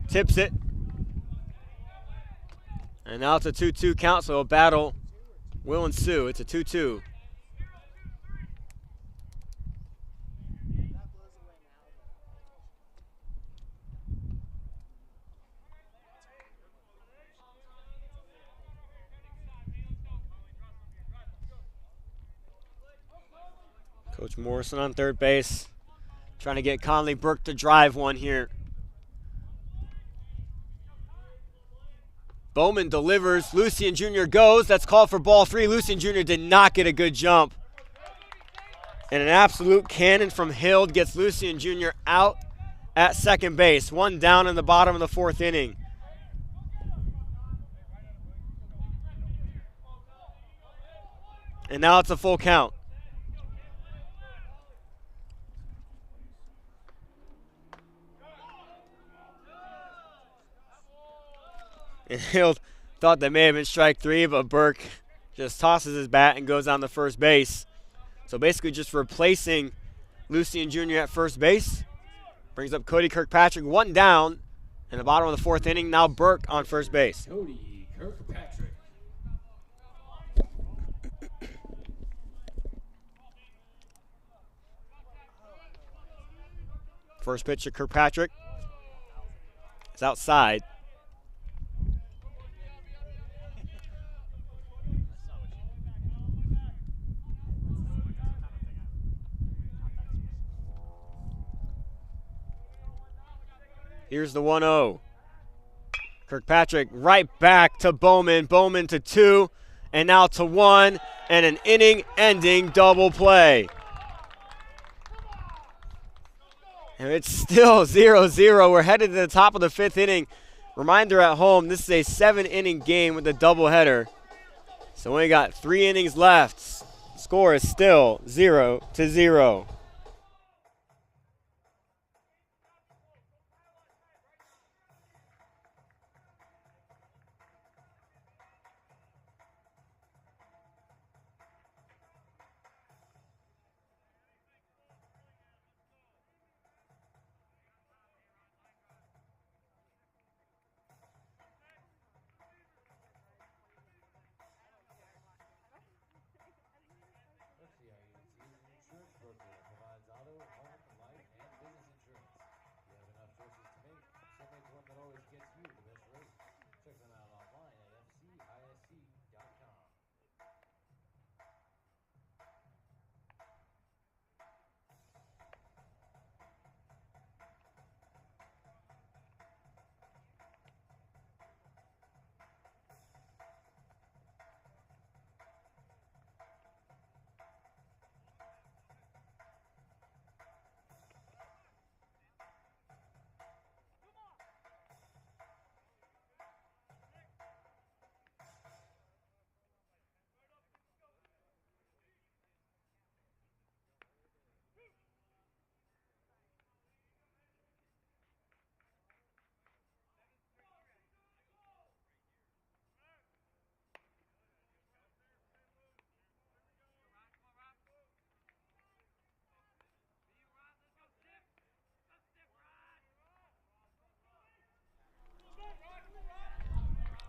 Speaker 1: Tips it. And now it's a 2-2 count, so a battle will ensue. It's a 2-2. Coach Morrison on third base, trying to get Conley Burke to drive one here. Bowman delivers. Lucien Jr. goes. That's called for ball 3. Lucien Jr. did not get a good jump. And an absolute cannon from Hild gets Lucien Jr. out at second base. One down in the bottom of the 4th inning. And now it's a full count. And Hild thought that may have been strike 3, but Burke just tosses his bat and goes on to first base. So basically just replacing Lucien Jr. at first base. Brings up Cody Kirkpatrick, one down in the bottom of the 4th inning. Now Burke on first base.
Speaker 2: Cody Kirkpatrick.
Speaker 1: First pitch to Kirkpatrick. It's outside. Here's the 1-0. Kirkpatrick right back to Bowman. Bowman to 2, and now to 1, and an inning-ending double play. And it's still 0-0. We're headed to the top of the 5th inning. Reminder at home, this is a 7-inning game with a doubleheader. So we got 3 innings left. Score is still 0-0.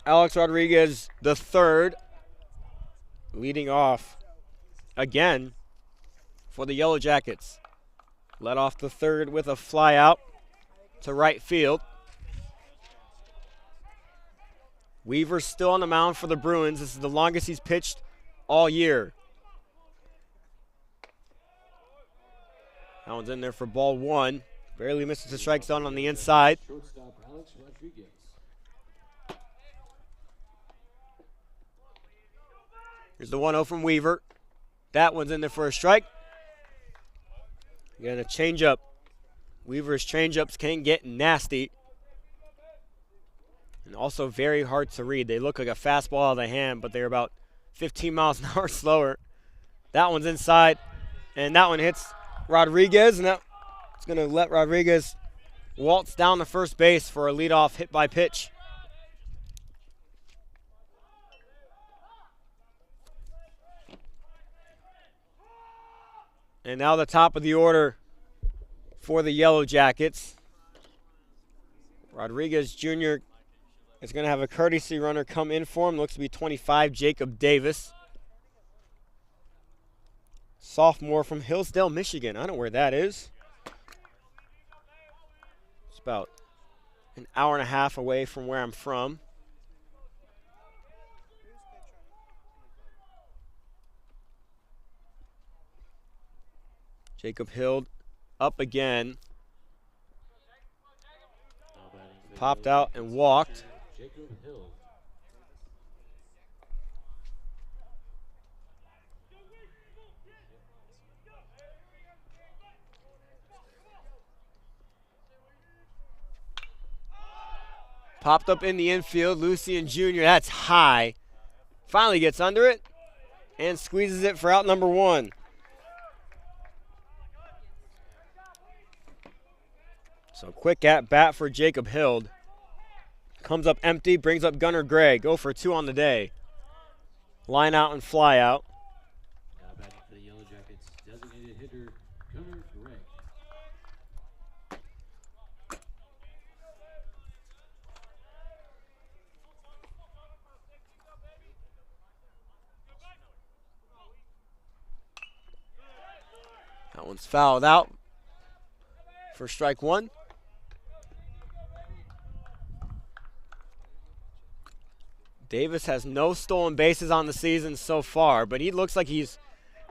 Speaker 1: Alex Rodriguez, the third, leading off again for the Yellowjackets. Led off the third with a fly out to right field. Weaver's still on the mound for the Bruins. This is the longest he's pitched all year. That one's in there for ball 1. Barely misses the strike zone on the inside.
Speaker 2: Shortstop Alex Rodriguez.
Speaker 1: Here's the 1-0 from Weaver. That one's in there for a strike. Again, a changeup. Weaver's changeups can get nasty. And also very hard to read. They look like a fastball out of the hand, but they're about 15 miles an hour slower. That one's inside, and that one hits Rodriguez, and that's going to let Rodriguez waltz down to first base for a leadoff hit by pitch. And now the top of the order for the Yellowjackets. Rodriguez Jr. is going to have a courtesy runner come in for him. Looks to be 25, Jacob Davis. Sophomore from Hillsdale, Michigan. I don't know where that is. It's about an hour and a half away from where I'm from. Jacob Hild up again. Popped out and walked.
Speaker 2: Jacob Hill.
Speaker 1: Popped up in the infield. Lucian Jr., that's high. Finally gets under it and squeezes it for out number 1. So quick at bat for Jacob Hild. Comes up empty, brings up Gunnar Gray. Go for 2 on the day. Line out and fly out.
Speaker 2: Now batting for the Yellowjackets, designated hitter Gunnar Gray.
Speaker 1: That one's fouled out for strike 1. Davis has no stolen bases on the season so far, but he looks like he's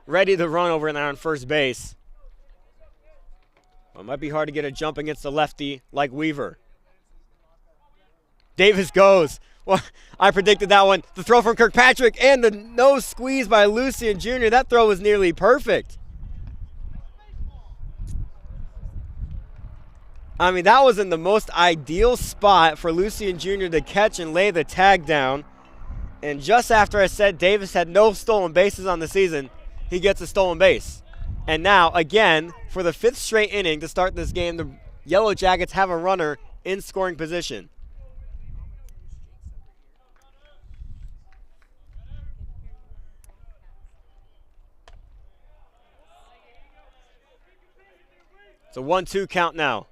Speaker 1: ready to run over there on first base. But it might be hard to get a jump against a lefty like Weaver. Davis goes. Well, I predicted that one. The throw from Kirkpatrick and the no squeeze by Lucian Jr. That throw was nearly perfect. I mean, that was in the most ideal spot for Lucian Jr. to catch and lay the tag down. And just after I said Davis had no stolen bases on the season, he gets a stolen base. And now, again, for the 5th straight inning to start this game, the Yellow Jackets have a runner in scoring position. It's a 1-2 count now.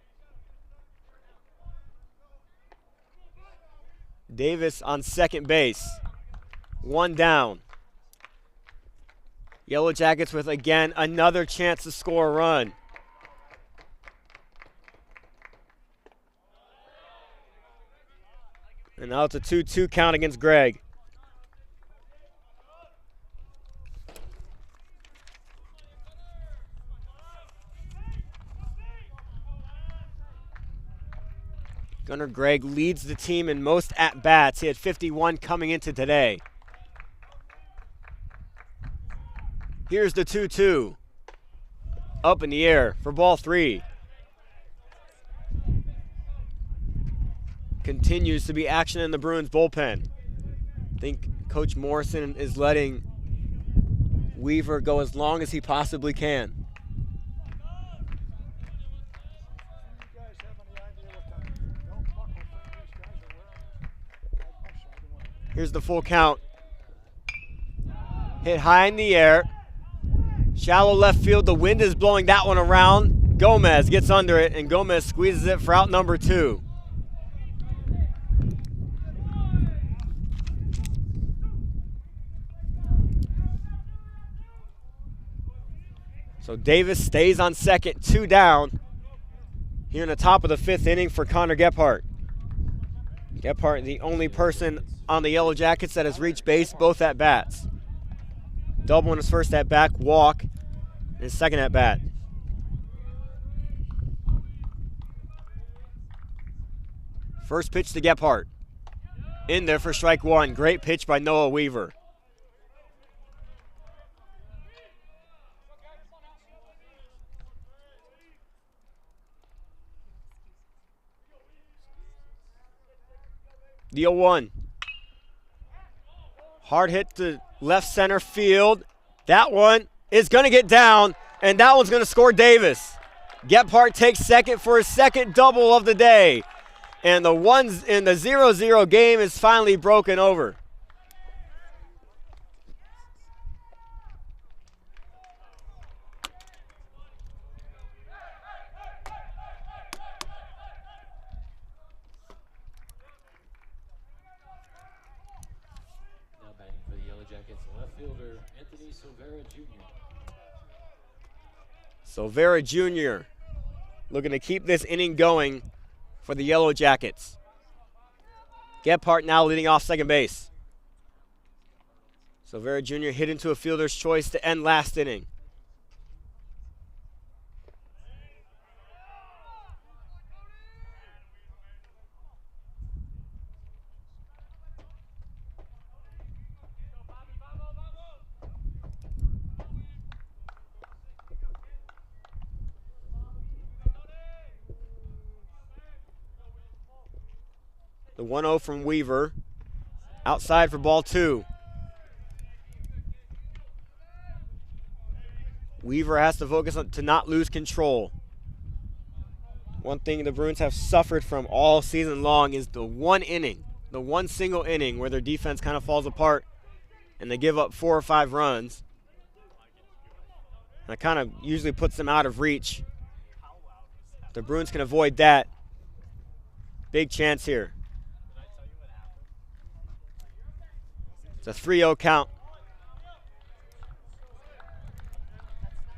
Speaker 1: Davis on second base. 1 down. Yellow Jackets with, again, another chance to score a run. And now it's a 2-2 count against Greg. Gunnar Gregg leads the team in most at-bats. He had 51 coming into today. Here's the 2-2. Up in the air for ball 3. Continues to be action in the Bruins bullpen. I think Coach Morrison is letting Weaver go as long as he possibly can. Here's the full count. Hit high in the air. Shallow left field. The wind is blowing that one around. Gomez gets under it, and Gomez squeezes it for out number 2. So Davis stays on second, 2 down. Here in the top of the 5th inning for Connor Gephardt. Gephardt, the only person on the Yellow Jackets that has reached base both at bats. Double in his first at bat, walk in his second at bat. First pitch to Gephardt. In there for strike 1. Great pitch by Noah Weaver. The 0-1. Hard hit to left center field. That one is going to get down, and that one's going to score Davis. Gephardt takes second for his second double of the day. And the 0-0 game is finally broken over. Silvera Jr. looking to keep this inning going for the Yellow Jackets. Gephardt now leading off second base. Silvera Jr. hit into a fielder's choice to end last inning. The 1-0 from Weaver. Outside for ball 2. Weaver has to focus on to not lose control. One thing the Bruins have suffered from all season long is the one single inning where their defense kind of falls apart and they give up 4 or 5 runs. That kind of usually puts them out of reach. The Bruins can avoid that. Big chance here. It's a 3-0 count.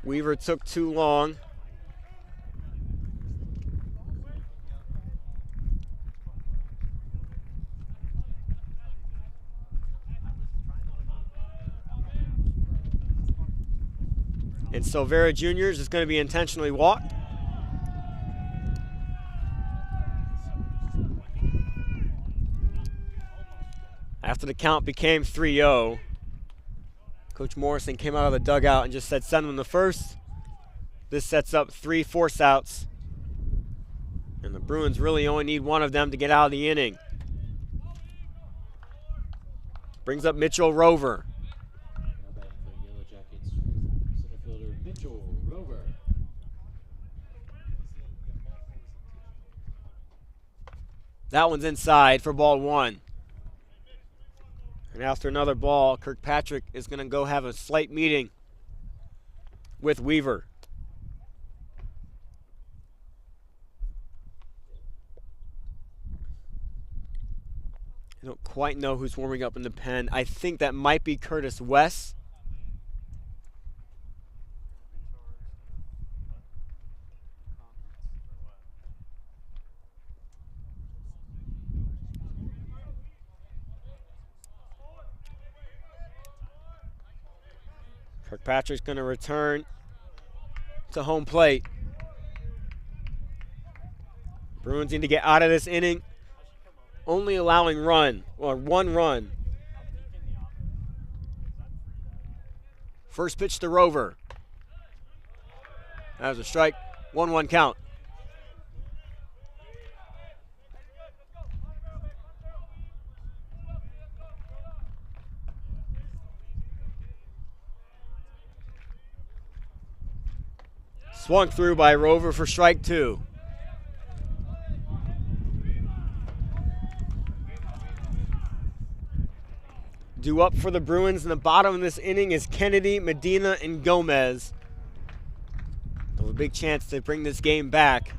Speaker 1: Weaver took too long. And Silvera Jr. is just going to be intentionally walked. After the count became 3-0, Coach Morrison came out of the dugout and just said send them to first. This sets up 3 force outs. And the Bruins really only need one of them to get out of the inning. Brings up Mitchell Rover.
Speaker 2: Now batting for the Yellowjackets, center fielder Mitchell Rover.
Speaker 1: That one's inside for ball 1. And after another ball, Kirkpatrick is going to go have a slight meeting with Weaver. I don't quite know who's warming up in the pen. I think that might be Curtis West. Kirkpatrick's going to return to home plate. Bruins need to get out of this inning, only allowing one run. First pitch to Rover. That was a strike. 1-1 count. Swung through by Rover for strike 2. Due up for the Bruins in the bottom of this inning is Kennedy, Medina, and Gomez. They'll have a big chance to bring this game back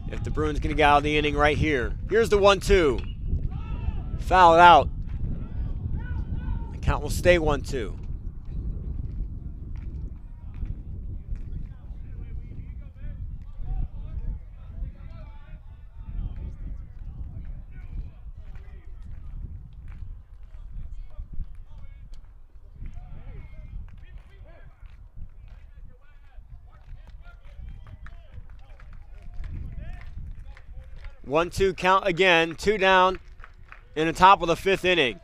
Speaker 1: if the Bruins can get out of the inning right here. Here's the 1-2. Fouled out. The count will stay 1-2. One-two count again, 2 down in the top of the 5th inning.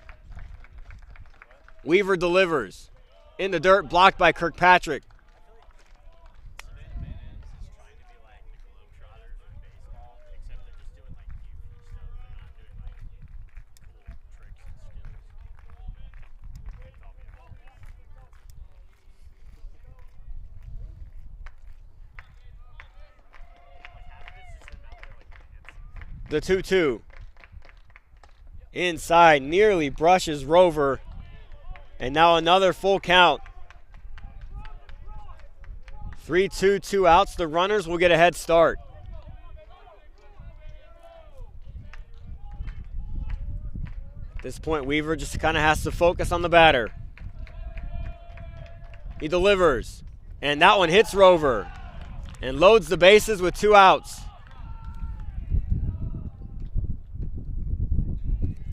Speaker 1: Weaver delivers. In the dirt, blocked by Kirkpatrick. The 2-2. Inside, nearly brushes Rover. And now another full count. 3-2, 2 outs. The runners will get a head start. At this point, Weaver just kind of has to focus on the batter. He delivers. And that one hits Rover. And loads the bases with 2 outs.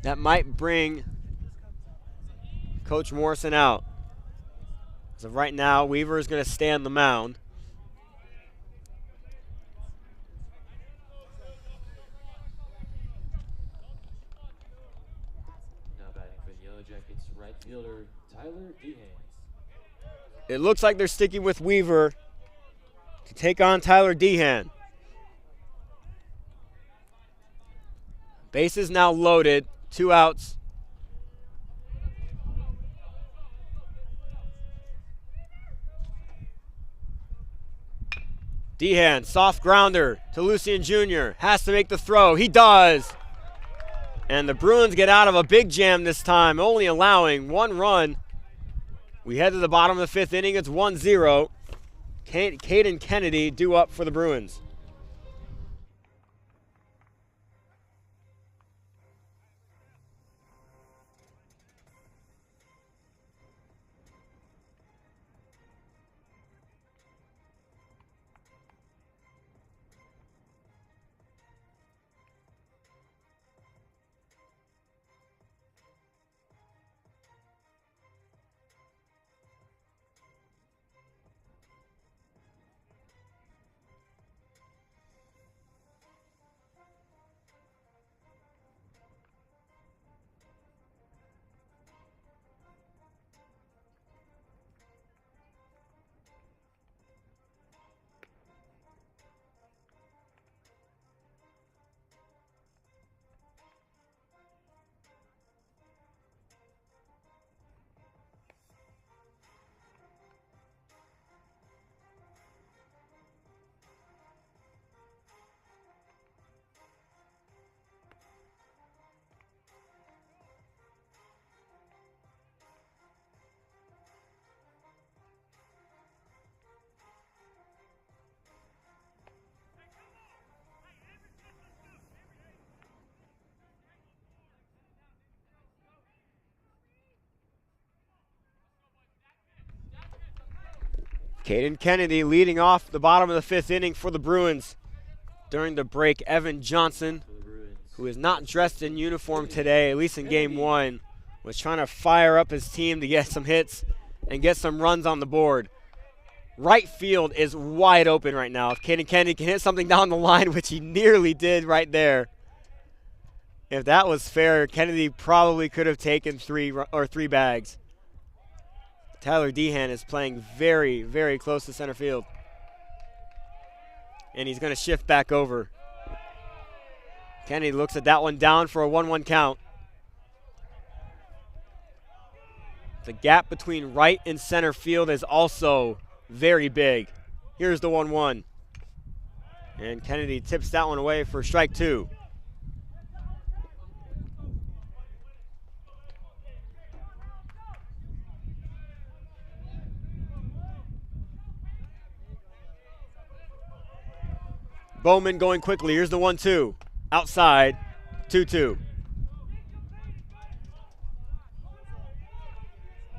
Speaker 1: That might bring Coach Morrison out. As of right now, Weaver is going to stay on the mound.
Speaker 2: Now batting for the Yellowjackets, right fielder Tyler Dehans.
Speaker 1: It looks like they're sticking with Weaver to take on Tyler Dehan. Bases now loaded. 2 outs. Dehan, soft grounder to Lucien Jr. Has to make the throw. He does. And the Bruins get out of a big jam this time, only allowing 1 run. We head to the bottom of the 5th inning. It's 1-0. Caden Kennedy due up for the Bruins. Caden Kennedy leading off the bottom of the 5th inning for the Bruins. During the break, Evan Johnson, who is not dressed in uniform today, at least in game 1, was trying to fire up his team to get some hits and get some runs on the board. Right field is wide open right now. If Caden Kennedy can hit something down the line, which he nearly did right there, if that was fair, Kennedy probably could have taken three bags. Tyler Dehan is playing very, very close to center field. And he's going to shift back over. Kennedy looks at that one down for a 1-1 count. The gap between right and center field is also very big. Here's the 1-1. And Kennedy tips that one away for strike 2. Bowman going quickly. Here's the 1-2. Outside, 2-2.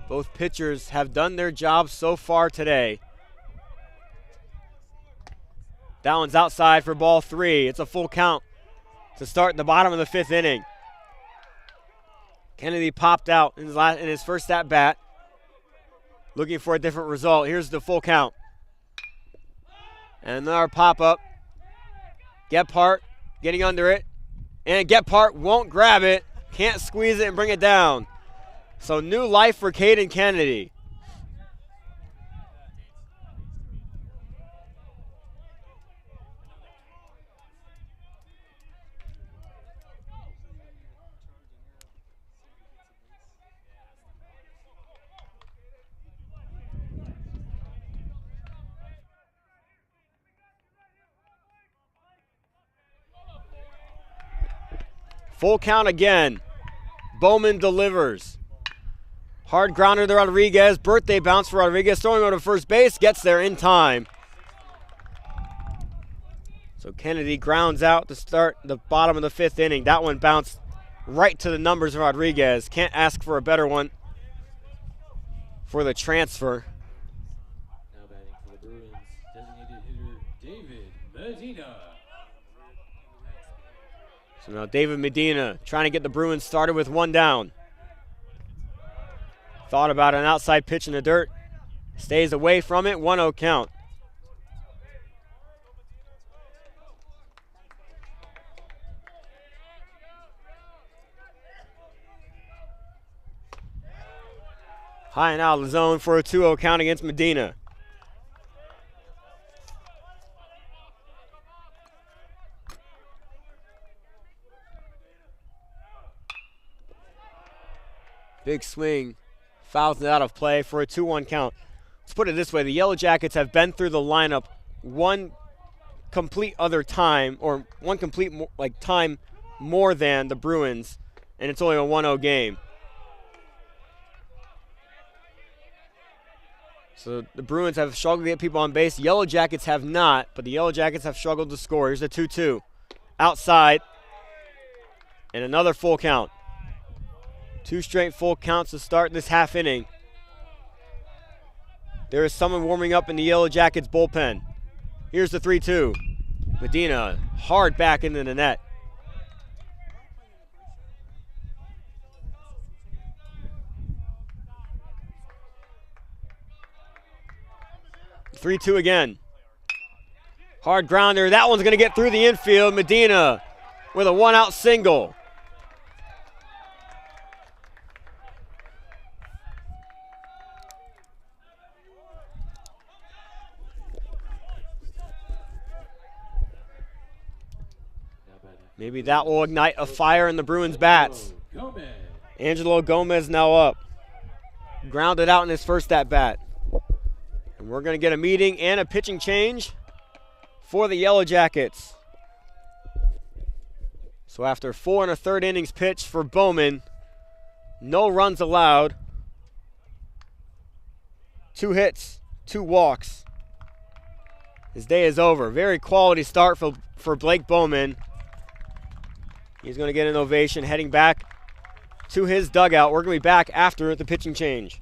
Speaker 1: Both pitchers have done their job so far today. That one's outside for ball 3. It's a full count to start the bottom of the 5th inning. Kennedy popped out in his first at bat, looking for a different result. Here's the full count. And another pop-up. Gephardt getting under it. And Gephardt won't grab it. Can't squeeze it and bring it down. So new life for Caden Kennedy. Full count again. Bowman delivers. Hard grounder to Rodriguez. Birthday bounce for Rodriguez. Throwing over to first base. Gets there in time. So Kennedy grounds out to start the bottom of the 5th inning. That one bounced right to the numbers of Rodriguez. Can't ask for a better one for the transfer.
Speaker 2: Now batting for the Bruins, designated hitter David Medina.
Speaker 1: So now David Medina trying to get the Bruins started with 1 down. Thought about an outside pitch in the dirt. Stays away from it, 1-0 count. High and out of the zone for a 2-0 count against Medina. Big swing, fouls it out of play for a 2-1 count. Let's put it this way, the Yellowjackets have been through the lineup one complete other time, or one complete time more than the Bruins, and it's only a 1-0 game. So the Bruins have struggled to get people on base. Yellowjackets have not, but the Yellowjackets have struggled to score. Here's a 2-2. Outside, and another full count. 2 straight full counts to start this half inning. There is someone warming up in the Yellowjackets bullpen. Here's the 3-2. Medina hard back into the net. (3-2) again. Hard grounder. That one's going to get through the infield. Medina with a 1-out single. Maybe that will ignite a fire in the Bruins' bats. Angelo Gomez now up. Grounded out in his first at-bat. And we're going to get a meeting and a pitching change for the Yellowjackets. So after 4 1/3 innings pitched for Bowman, no runs allowed. 2 hits, 2 walks. His day is over. Very quality start for Blake Bowman. He's going to get an ovation heading back to his dugout. We're going to be back after the pitching change.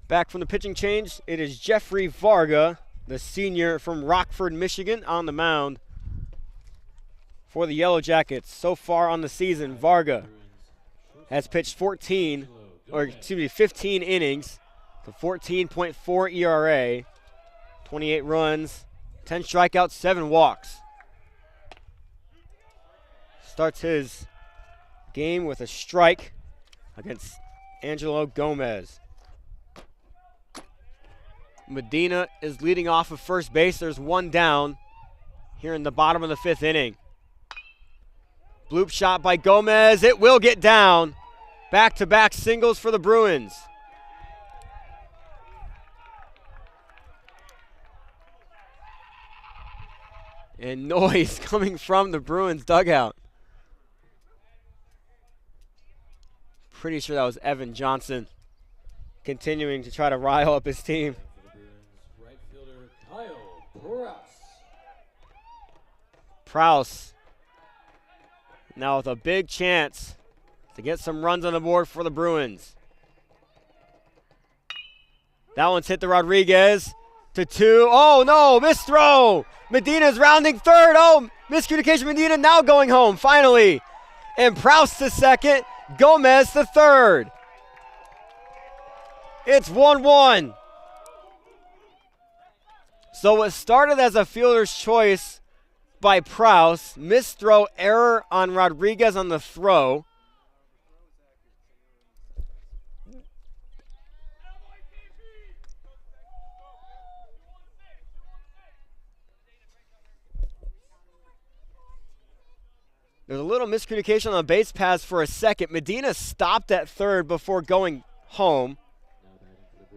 Speaker 1: Back from the pitching change, it is Jeffrey Varga, the senior from Rockford, Michigan, on the mound for the Yellow Jackets. So far on the season, Varga has pitched 15 innings, to 14.4 ERA, 28 runs, 10 strikeouts, 7 walks. Starts his game with a strike against Angelo Gomez. Medina is leading off of first base. There's one down here in the bottom of the 5th inning. Bloop shot by Gomez. It will get down. Back-to-back singles for the Bruins. And noise coming from the Bruins dugout. Pretty sure that was Evan Johnson continuing to try to rile up his team.
Speaker 2: Right fielder Kyle
Speaker 1: Prouse now with a big chance to get some runs on the board for the Bruins. That one's hit to Rodriguez. To 2. Oh no, missed throw. Medina's rounding third. Oh, miscommunication. Medina now going home, finally. And Prouse to second. Gomez to third. It's 1-1. So it started as a fielder's choice by Prouse. Missed throw, error on Rodriguez on the throw. There's a little miscommunication on the base pass for a second. Medina stopped at third before going home,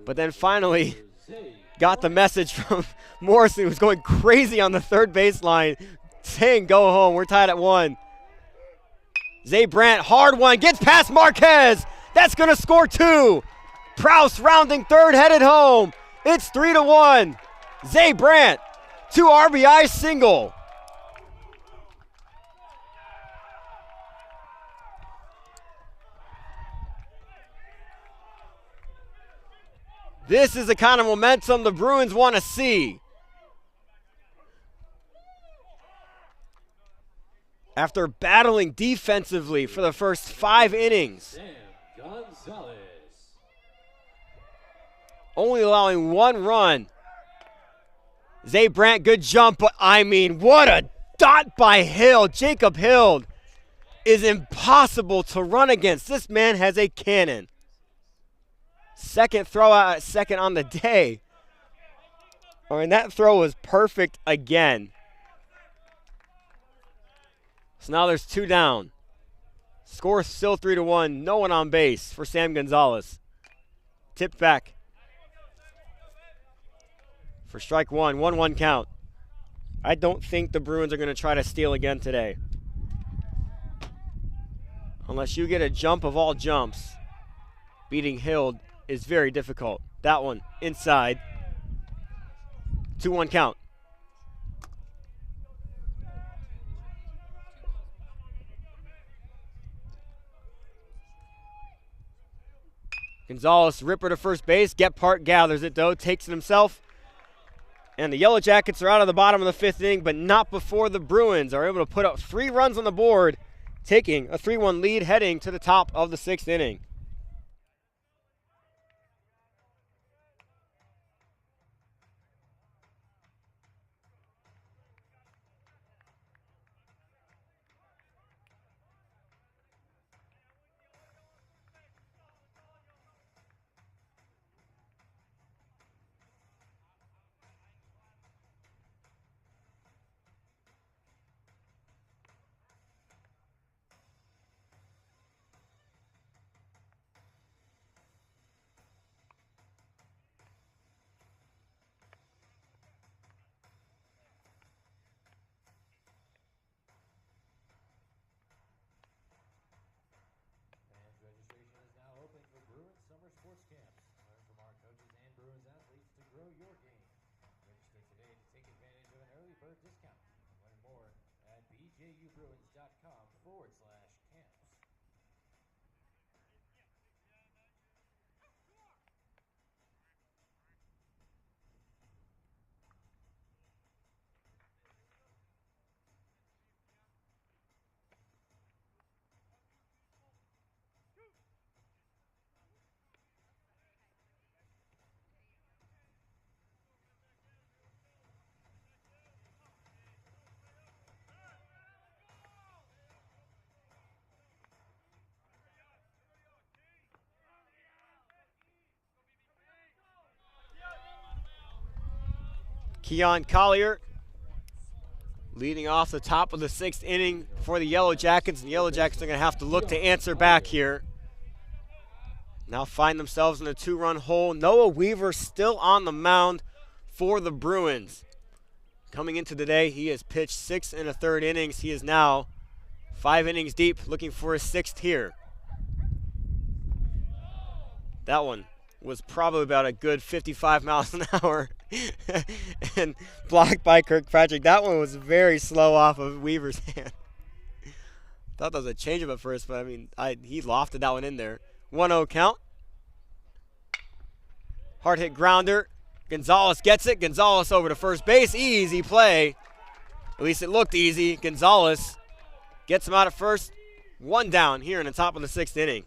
Speaker 1: but then finally got the message from Morrison, who was going crazy on the third baseline, saying go home, we're tied at 1. Zay Brandt, hard one, gets past Marquez. That's going to score 2. Prouse rounding third, headed home. It's 3-1. Zay Brandt, 2 RBI single. This is the kind of momentum the Bruins want to see. After battling defensively for the first 5 innings, only allowing 1 run. Zay Brandt, good jump, but I mean, what a dot by Hill. Jacob Hill is impossible to run against. This man has a cannon. Second throw out at second on the day. I mean, that throw was perfect again. So now there's 2 down. Score still 3-1. No one on base for Sam Gonzalez. Tipped back for strike 1. 1-1 count. I don't think the Bruins are going to try to steal again today. Unless you get a jump of all jumps. Beating Hill is very difficult. That one inside. 2-1 count. Gonzalez, ripper to first base. Gephardt gathers it though, takes it himself. And the Yellow Jackets are out of the bottom of the 5th inning, but not before the Bruins are able to put up 3 runs on the board, taking a 3-1 lead heading to the top of the 6th inning.
Speaker 2: Sports camps. Learn from our coaches and Bruins athletes to grow your game. Register today to take advantage of an early bird discount. Learn more at bjubruins.com/camps.
Speaker 1: Keon Collier leading off the top of the 6th inning for the Yellow Jackets. And the Yellow Jackets are going to have to look to answer back here. Now find themselves in a 2-run hole. Noah Weaver still on the mound for the Bruins. Coming into today, he has pitched 6 1/3 innings. He is now 5 innings deep, looking for his 6th here. That one was probably about a good 55 miles an hour and blocked by Kirkpatrick. That one was very slow off of Weaver's hand. Thought that was a changeup at first, but I mean, he lofted that one in there. 1-0 count. Hard hit grounder. Gonzalez gets it. Gonzalez over to first base. Easy play. At least it looked easy. Gonzalez gets him out at first. 1 down here in the top of the 6th inning.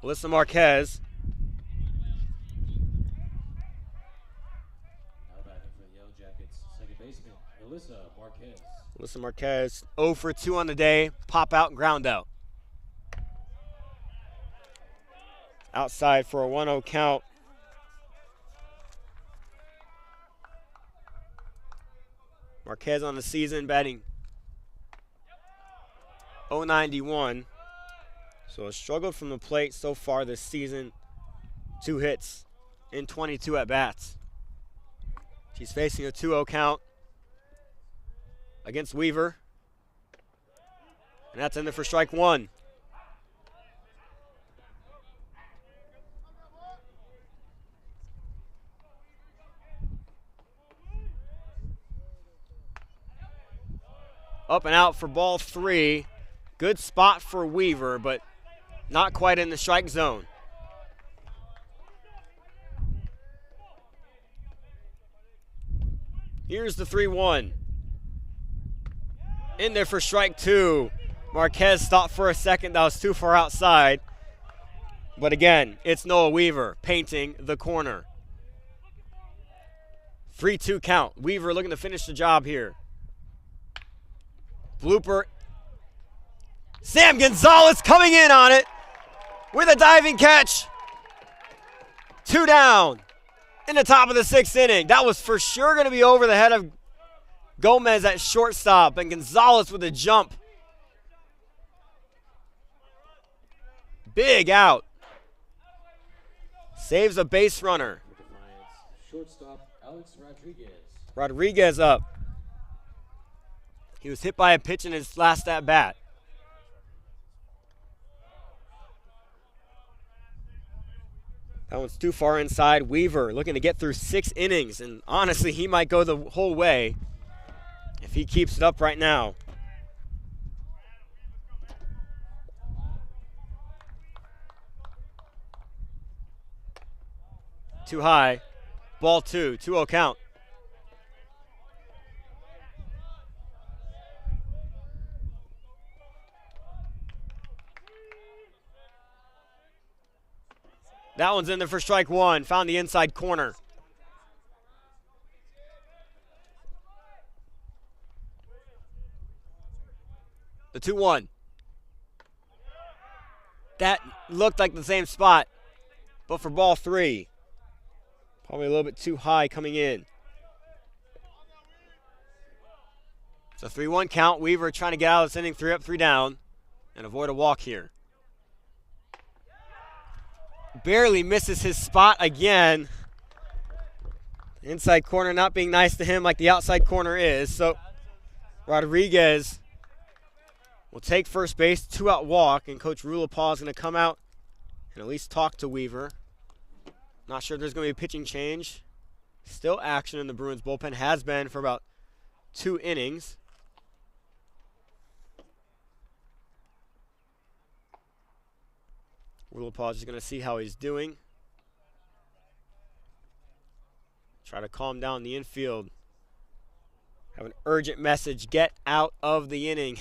Speaker 1: Alyssa Marquez.
Speaker 2: Now batting for the Yellow Jackets, second baseman, Alyssa Marquez.
Speaker 1: Alyssa Marquez, 0 for 2 on the day. Pop out and ground out. Outside for a 1-0 count. Marquez on the season batting .091. So a struggle from the plate so far this season. 2 hits in 22 at-bats. She's facing a 2-0 count against Weaver. And that's in there for strike 1. Up and out for ball 3. Good spot for Weaver, but not quite in the strike zone. Here's the 3-1. In there for strike 2. Marquez stopped for a second. That was too far outside. But again, it's Noah Weaver painting the corner. 3-2 count. Weaver looking to finish the job here. Blooper. Sam Gonzalez coming in on it with a diving catch. 2 down in the top of the 6th inning. That was for sure going to be over the head of Gomez at shortstop, and Gonzalez with a jump. Big out. Saves a base runner.
Speaker 2: Defiance, shortstop Alex Rodriguez.
Speaker 1: Rodriguez up. He was hit by a pitch in his last at-bat. That one's too far inside. Weaver looking to get through 6 innings, and honestly, he might go the whole way if he keeps it up right now. Too high. Ball 2, 2-0 count. That one's in there for strike 1. Found the inside corner. The 2-1. That looked like the same spot, but for ball 3. Probably a little bit too high coming in. It's a 3-1 count. Weaver trying to get out of this inning, 3 up, 3 down, and avoid a walk here. Barely misses his spot again. Inside corner not being nice to him like the outside corner is. So Rodriguez will take first base, 2-out walk, and Coach Rulapau is going to come out and at least talk to Weaver. Not sure if there's going to be a pitching change. Still action in the Bruins bullpen. Has been for about 2 innings. Rulapau is just going to see how he's doing. Try to calm down the infield. Have an urgent message. Get out of the inning.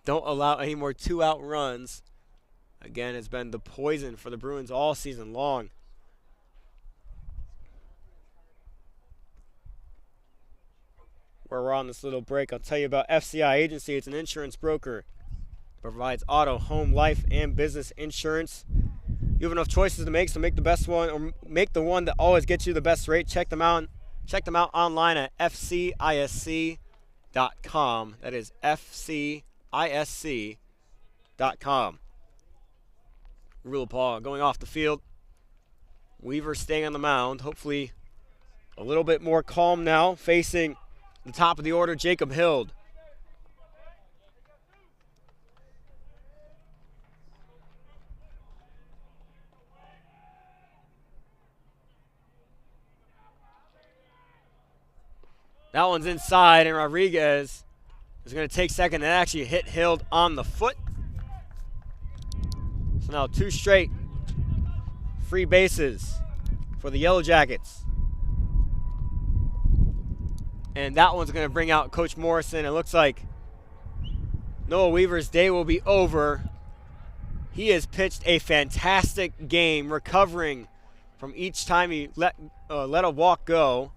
Speaker 1: Don't allow any more 2-out runs. Again, it's been the poison for the Bruins all season long. Where we're on this little break, I'll tell you about FCI Agency. It's an insurance broker. Provides auto, home, life, and business insurance. You have enough choices to make, so make the best one, or make the one that always gets you the best rate. Check them out online at fcisc.com. That is fcisc.com. Rule Paul going off the field. Weaver staying on the mound. Hopefully a little bit more calm now, facing the top of the order, Jacob Hild. That one's inside, and Rodriguez is going to take second and actually hit Hild on the foot. So now 2 straight free bases for the Yellowjackets. And that one's going to bring out Coach Morrison. It looks like Noah Weaver's day will be over. He has pitched a fantastic game, recovering from each time he let a walk go.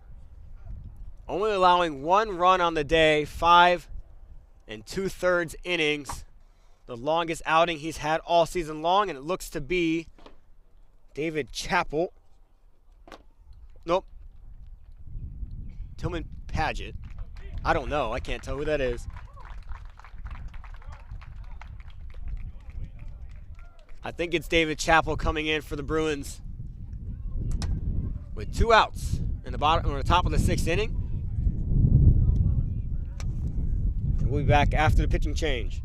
Speaker 1: Only allowing 1 run on the day, 5 2/3 innings. The longest outing he's had all season long, and it looks to be David Chappell. Nope. Tillman Paget. I don't know. I can't tell who that is. I think it's David Chappell coming in for the Bruins with 2 outs in the bottom or the top of the 6th inning. We'll be back after the pitching change.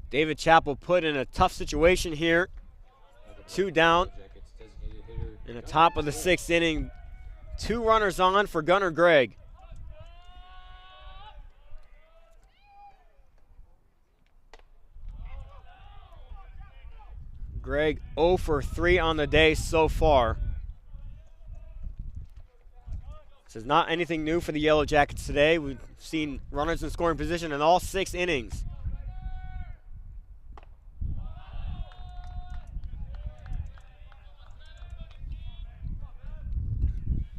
Speaker 1: David Chappell put in a tough situation here. 2 down in the top of the 6th inning. 2 runners on for Gunnar Gregg. Gregg 0 for 3 on the day so far. This is not anything new for the Yellowjackets today. We've seen runners in scoring position in all 6 innings.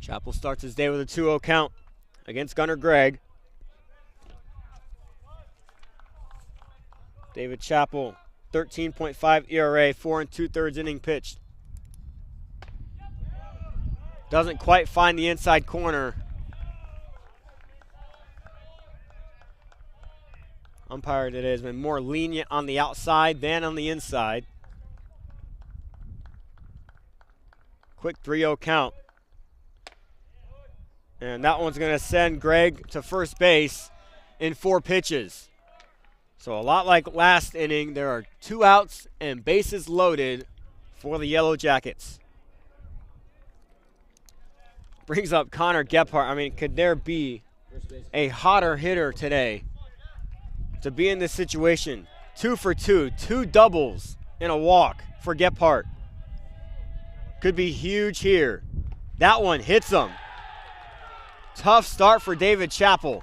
Speaker 1: Chappell starts his day with a 2-0 count against Gunnar Gregg. David Chappell, 13.5 ERA, 4 2/3 inning pitched. Doesn't quite find the inside corner. Umpire today has been more lenient on the outside than on the inside. Quick 3-0 count. And that one's going to send Gregg to first base in 4 pitches. So a lot like last inning, there are 2 outs and bases loaded for the Yellowjackets. Brings up Connor Gephardt. I mean, could there be a hotter hitter today to be in this situation? 2 for 2, 2 doubles and a walk for Gephardt. Could be huge here. That one hits him. Tough start for David Chappell.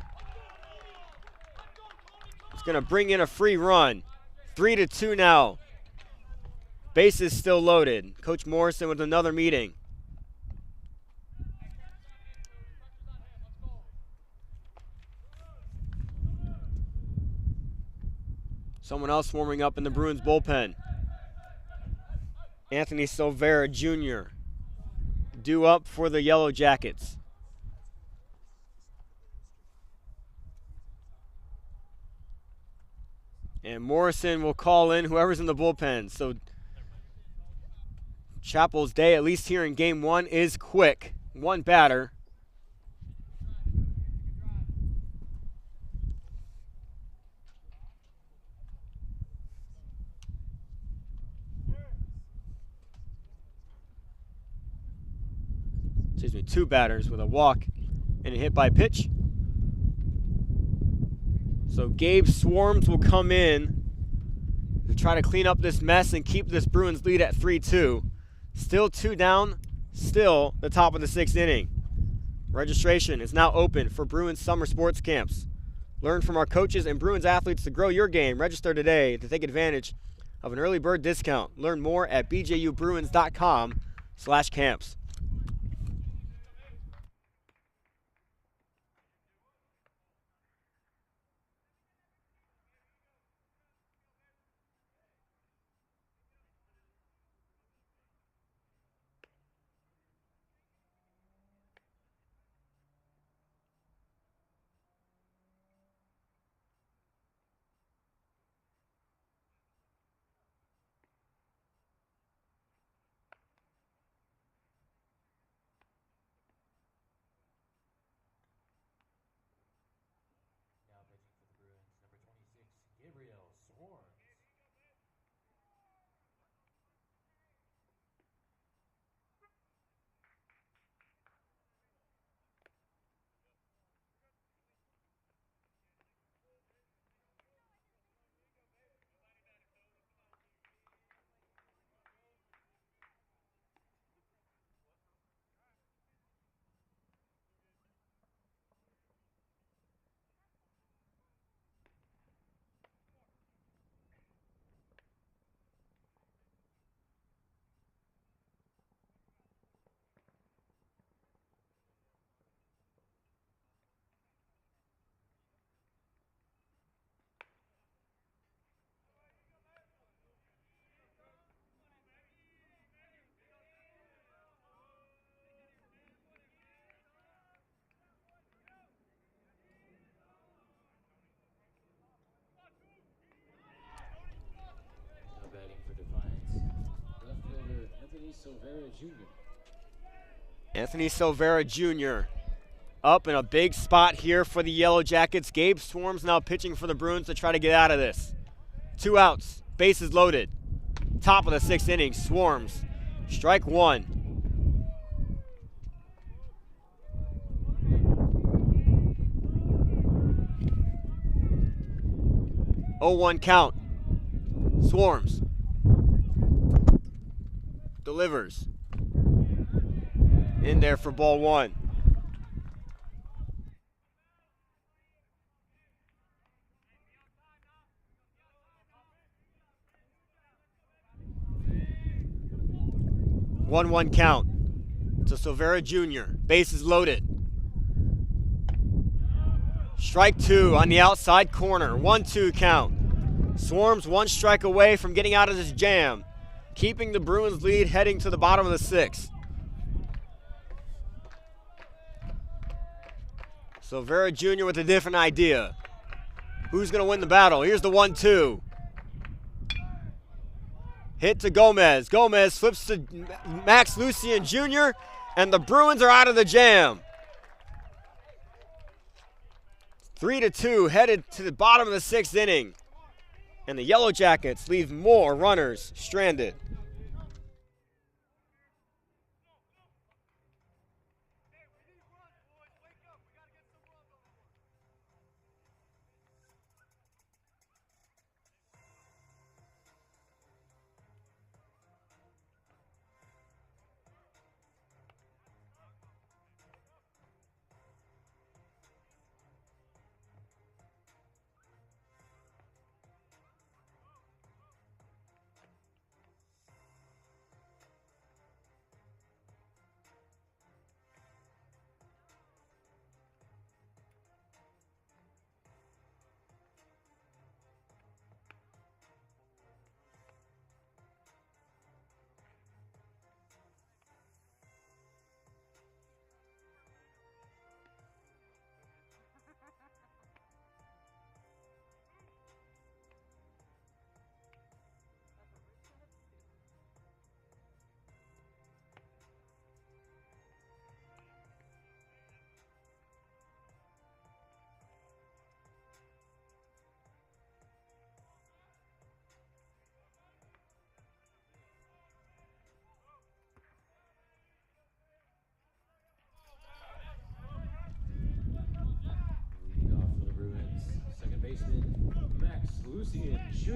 Speaker 1: It's going to bring in a free run. 3-2 now. Base is still loaded. Coach Morrison with another meeting. Someone else warming up in the Bruins bullpen. Anthony Silvera Jr. due up for the Yellowjackets. And Morrison will call in whoever's in the bullpen. So Chapel's day, at least here in game one, is quick. One batter. Excuse me, two batters with a walk and a hit by pitch. So Gabe Swarms will come in to try to clean up this mess and keep this Bruins lead at 3-2. Still 2 down, still the top of the 6th inning. Registration is now open for Bruins summer sports camps. Learn from our coaches and Bruins athletes to grow your game. Register today to take advantage of an early bird discount. Learn more at bjubruins.com/camps.
Speaker 2: Now pitching for the Bruins, number 26, Gabriel Swarms. Now batting for Defiance, left fielder Anthony Silvera Jr.
Speaker 1: Anthony Silvera Jr. up in a big spot here for the Yellowjackets. Gabe Swarms now pitching for the Bruins to try to get out of this. 2 outs, bases loaded. Top of the 6th inning, Swarms. Strike one. 0-1 count. Swarms. Delivers. In there for ball one. One count to Silvera Jr. Bases loaded. Strike two on the outside corner. 1-2 count. Swarms 1 strike away from getting out of this jam, keeping the Bruins lead heading to the bottom of the 6th. Silvera Jr. with a different idea. Who's going to win the battle? Here's the 1-2. Hit to Gomez. Gomez flips to Max Lucien Jr., and the Bruins are out of the jam. 3-2, headed to the bottom of the 6th inning. And the Yellowjackets leave more runners stranded.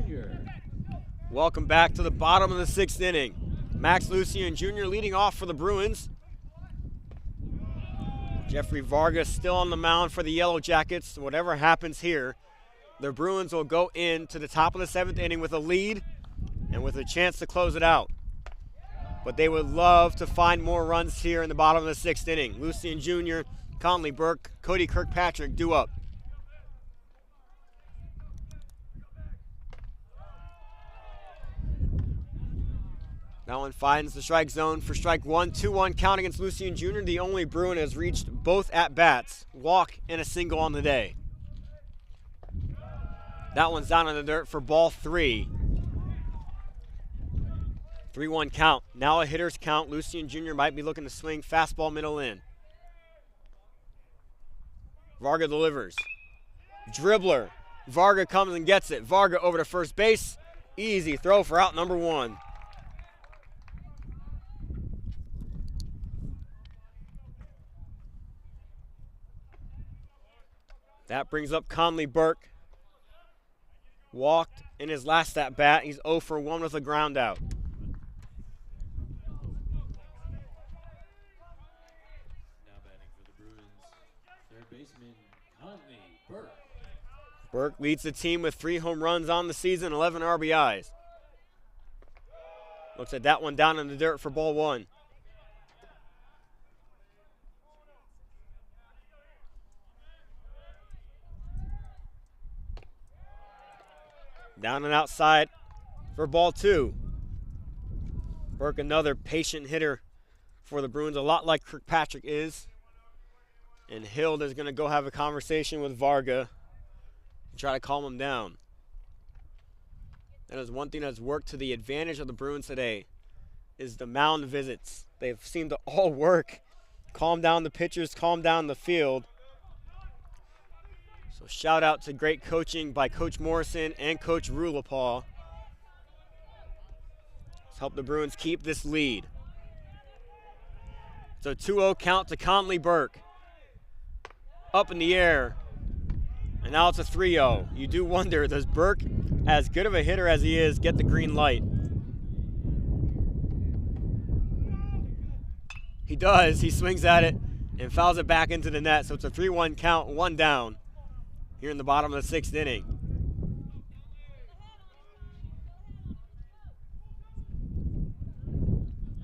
Speaker 2: Jr.
Speaker 1: Welcome back to the bottom of the 6th inning. Max Lucian Jr. leading off for the Bruins. Jeffrey Vargas still on the mound for the Yellowjackets. Whatever happens here, the Bruins will go into the top of the 7th inning with a lead and with a chance to close it out. But they would love to find more runs here in the bottom of the 6th inning. Lucian Jr., Conley Burke, Cody Kirkpatrick due up. That one finds the strike zone for strike one. 2-1 count against Lucian Jr. The only Bruin has reached both at-bats. Walk and a single on the day. That one's down in the dirt for ball 3. 3-1 count. Now a hitter's count. Lucian Jr. might be looking to swing fastball middle in. Varga delivers. Dribbler. Varga comes and gets it. Varga over to first base. Easy throw for out number 1. That brings up Conley Burke. Walked in his last at bat. He's 0 for 1 with a ground out.
Speaker 2: Now batting for the Bruins, third baseman Conestee Park.
Speaker 1: Burke leads the team with 3 home runs on the season, 11 RBIs. Looks at that one down in the dirt for ball 1. Down and outside for ball 2. Burke, another patient hitter for the Bruins, a lot like Kirkpatrick is. And Hild is going to go have a conversation with Varga and try to calm him down. That is one thing that's worked to the advantage of the Bruins today, is the mound visits. They've seemed to all work. Calm down the pitchers, calm down the field. So shout out to great coaching by Coach Morrison and Coach Rulapaw. Let's help the Bruins keep this lead. It's a 2-0 count to Conley Burke. Up in the air. And now it's a 3-0. You do wonder, does Burke, as good of a hitter as he is, get the green light? He does. He swings at it and fouls it back into the net. So it's a 3-1 count, 1 down here in the bottom of the 6th inning.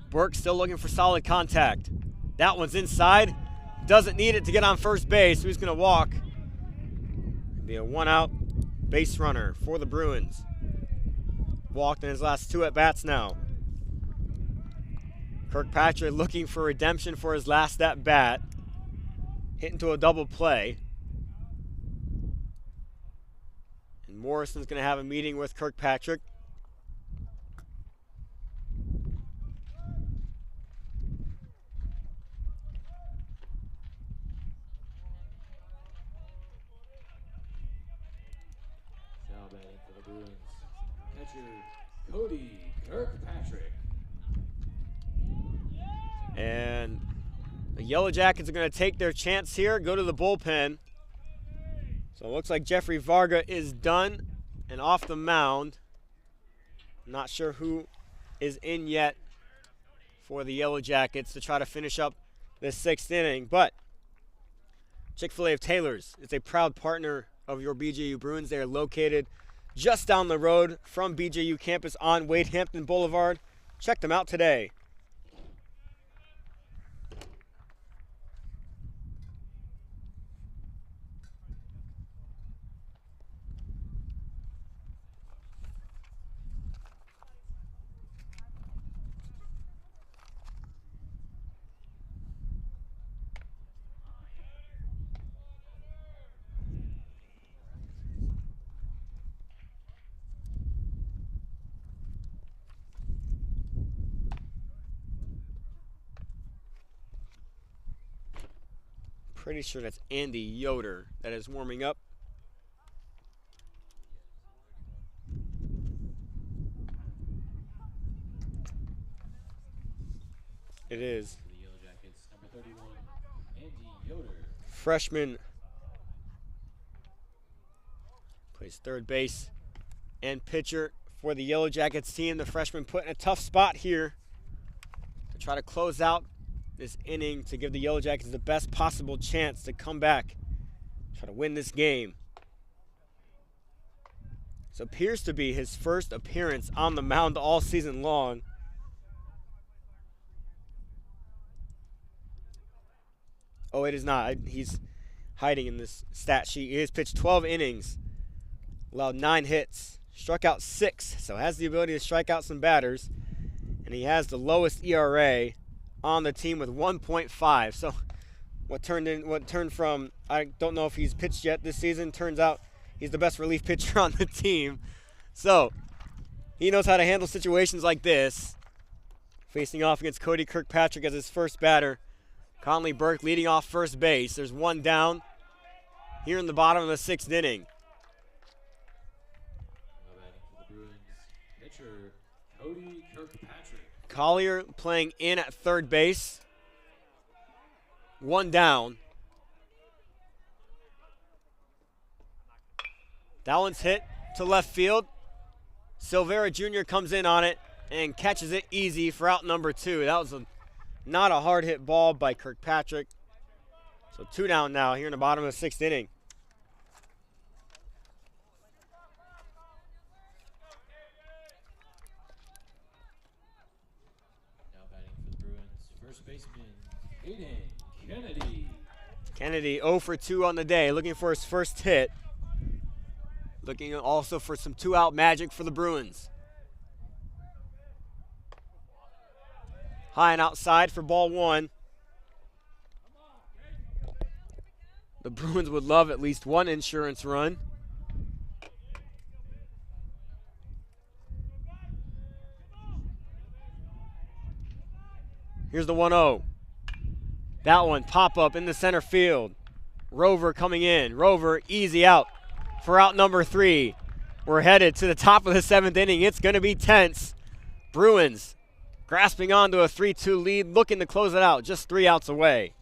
Speaker 1: Burke still looking for solid contact. That one's inside. Doesn't need it to get on first base. So he's going to walk. Be a 1-out base runner for the Bruins. Walked in his last 2 at-bats now. Kirkpatrick looking for redemption for his last at-bat. Hit into a double play. And Morrison's going to have a meeting with Kirkpatrick.
Speaker 2: Now batting for the Bruins, catcher Cody Kirkpatrick.
Speaker 1: And the Yellowjackets are going to take their chance here, go to the bullpen. So it looks like Jeffrey Varga is done and off the mound. Not sure who is in yet for the Yellowjackets to try to finish up this 6th inning. But Chick-fil-A of Taylor's is a proud partner of your BJU Bruins. They are located just down the road from BJU campus on Wade Hampton Boulevard. Check them out today. Pretty sure that's Andy Yoder that is warming up. It is.
Speaker 2: For the Yellowjackets, number 31, Andy Yoder.
Speaker 1: Freshman. Plays third base and pitcher for the Yellow Jackets team. The freshman put in a tough spot here to try to close out this inning to give the Yellow Jackets the best possible chance to come back, try to win this game. This appears to be his first appearance on the mound all season long. Oh, it is not. He's hiding in this stat sheet. He has pitched 12 innings, allowed 9 hits, struck out 6, so has the ability to strike out some batters, and he has the lowest ERA on the team with 1.5. So what turned from, I don't know if he's pitched yet this season, turns out he's the best relief pitcher on the team. So he knows how to handle situations like this. Facing off against Cody Kirkpatrick as his first batter. Conley Burke leading off first base. There's one down here in the bottom of the 6th inning.
Speaker 2: Now batting for the Bruins, pitcher Cody Kirkpatrick.
Speaker 1: Collier playing in at third base. One down. That one's hit to left field. Silvera Jr. comes in on it and catches it easy for out number 2. That was not a hard hit ball by Kirkpatrick. So 2 down now here in the bottom of the 6th inning.
Speaker 2: Now batting for the Bruins, first baseman Aiden Kennedy.
Speaker 1: Kennedy 0 for 2 on the day, looking for his first hit. Looking also for some 2-out magic for the Bruins. High and outside for ball 1. The Bruins would love at least one insurance run. Here's the 1-0. That one, pop up in the center field. Rover coming in. Rover, easy out for out number 3. We're headed to the top of the 7th inning. It's going to be tense. Bruins grasping onto a 3-2 lead, looking to close it out, just 3 outs away.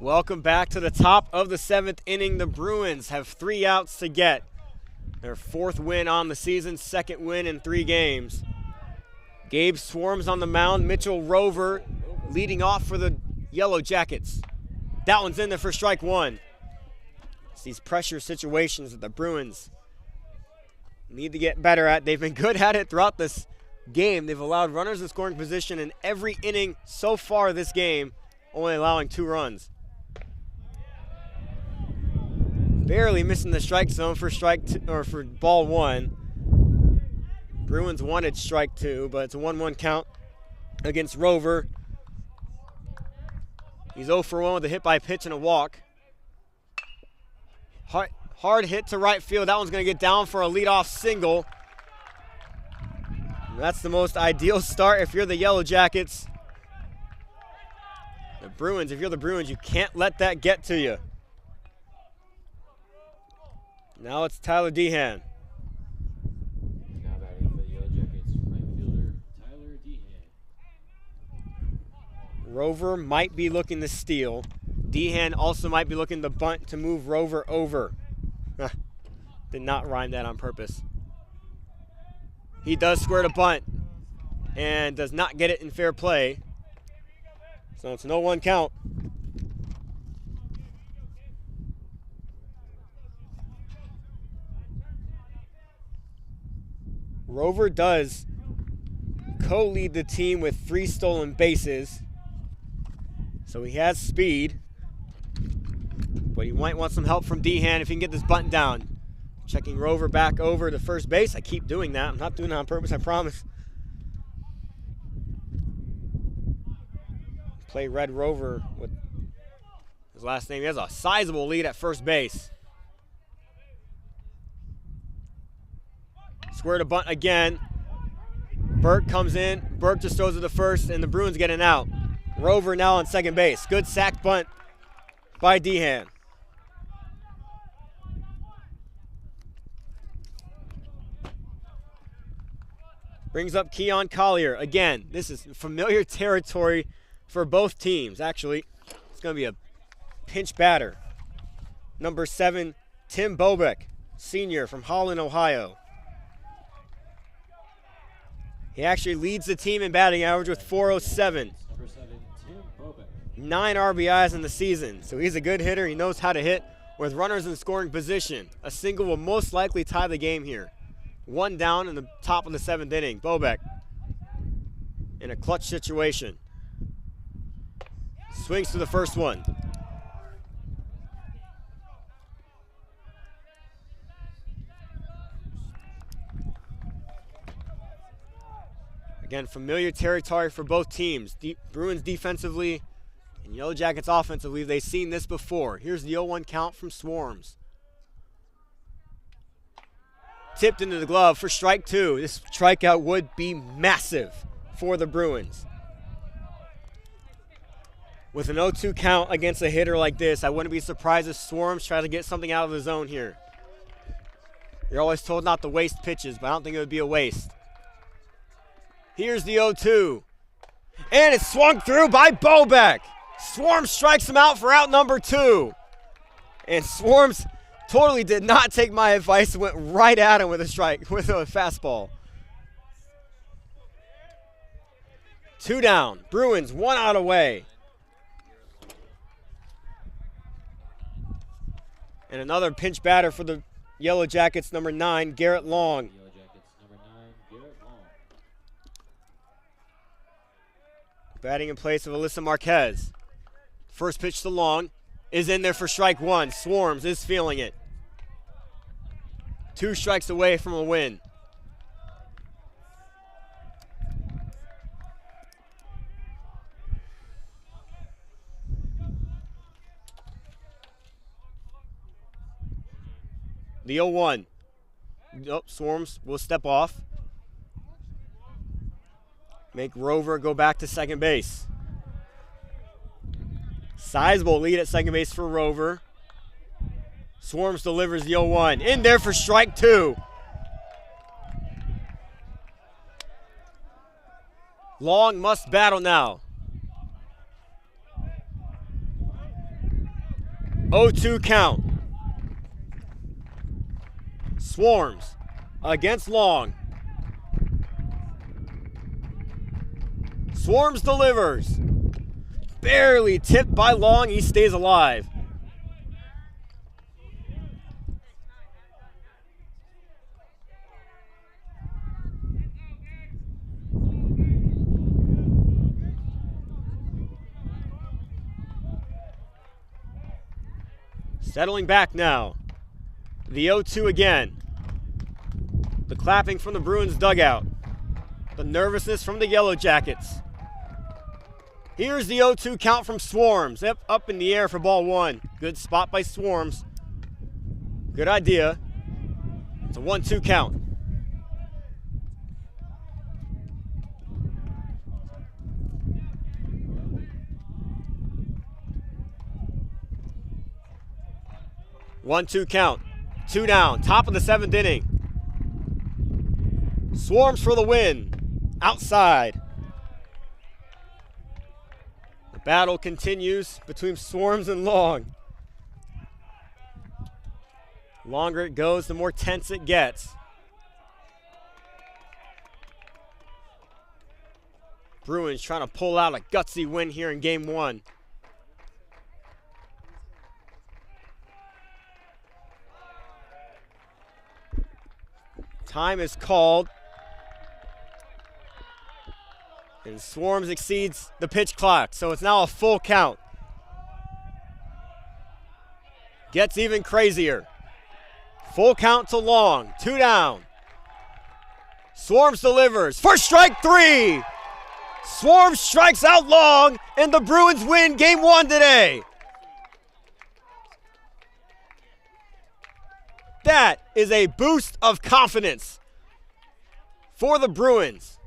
Speaker 1: Welcome back to the top of the 7th inning. The Bruins have 3 outs to get their 4th win on the season, 2nd win in 3 games. Gabe Swarms on the mound. Mitchell Rover leading off for the Yellow Jackets. That one's in there for strike 1. It's these pressure situations that the Bruins need to get better at. They've been good at it throughout this game. They've allowed runners in scoring position in every inning so far this game, only allowing 2 runs. Barely missing the strike zone for for ball 1. Bruins wanted strike 2, but it's a 1-1 count against Rover. He's 0 for 1 with a hit by pitch and a walk. Hard hit to right field. That one's going to get down for a leadoff single. And that's the most ideal start if you're the Yellow Jackets. The Bruins, if you're the Bruins, you can't let that get to you. Now it's Tyler Dehan.
Speaker 2: Now batting for the Yellow Jackets, right fielder Tyler Dehan.
Speaker 1: Rover might be looking to steal. Dehan also might be looking to bunt to move Rover over. Did not rhyme that on purpose. He does square to bunt and does not get it in fair play. So it's an 0-1 count. Rover does co-lead the team with 3 stolen bases. So he has speed. But he might want some help from Dehan if he can get this button down. Checking Rover back over to first base. I keep doing that. I'm not doing it on purpose, I promise. Play Red Rover with his last name. He has a sizable lead at first base. Square to bunt again. Burke comes in. Burke just throws it to first, and the Bruins get an out. Rover now on second base. Good sack bunt by Dehan. Brings up Keon Collier. Again, this is familiar territory for both teams. Actually, it's going to be a pinch batter. Number 7, Tim Bobek, senior from Holland, Ohio. He actually leads the team in batting average with 407.
Speaker 2: Number 7, Tim Bobek.
Speaker 1: 9 RBIs in the season. So he's a good hitter. He knows how to hit with runners in scoring position. A single will most likely tie the game here. 1 down in the top of the 7th inning. Bobek in a clutch situation. Swings to the first one. Again, familiar territory for both teams. Bruins defensively and Yellow Jackets offensively. They've seen this before. Here's the 0-1 count from Swarms. Tipped into the glove for strike 2. This strikeout would be massive for the Bruins. With an 0-2 count against a hitter like this, I wouldn't be surprised if Swarms try to get something out of the zone here. You're always told not to waste pitches, but I don't think it would be a waste. Here's the 0-2. And it's swung through by Bobek. Swarms strikes him out for out number 2. And Swarms totally did not take my advice and went right at him with a strike, with a fastball. 2 down. Bruins 1 out away. And another pinch batter for the Yellow Jackets, number 9, Garrett Long.
Speaker 2: Yellow Jackets, number 9, Garrett Long.
Speaker 1: Batting in place of Alyssa Marquez. First pitch to Long is in there for strike 1. Swarms is feeling it. 2 strikes away from a win. The 0-1. Oh, Swarms will step off. Make Rover go back to second base. Sizable lead at second base for Rover. Swarms delivers the 0-1. In there for strike 2. Long must battle now. 0-2 count. Swarms against Long. Swarms delivers. Barely tipped by Long. He stays alive. Settling back now. The 0-2 again. The clapping from the Bruins dugout. The nervousness from the Yellow Jackets. Here's the 0-2 count from Swarms. Up in the air for ball 1. Good spot by Swarms. Good idea. It's a 1-2 count. One-two count. 2 down. Top of the 7th inning. Swarms for the win. Outside. The battle continues between Swarms and Long. The longer it goes, the more tense it gets. Bruins trying to pull out a gutsy win here in game 1. Time is called. And Swarms exceeds the pitch clock, so it's now a full count. Gets even crazier. Full count to Long, 2 down. Swarms delivers for strike 3. Swarms strikes out Long, and the Bruins win game 1 today. That is a boost of confidence for the Bruins.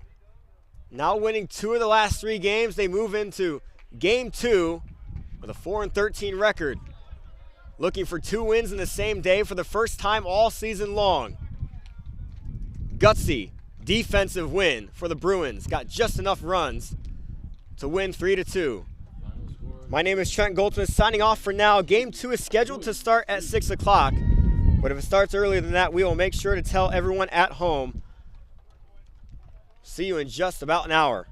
Speaker 1: Now winning 2 of the last 3 games, they move into game 2 with a 4-13 record. Looking for 2 wins in the same day for the first time all season long. Gutsy defensive win for the Bruins. Got just enough runs to win 3-2. My name is Trent Goldsmith signing off for now. Game 2 is scheduled to start at 6 o'clock. But if it starts earlier than that, we will make sure to tell everyone at home. See you in just about an hour.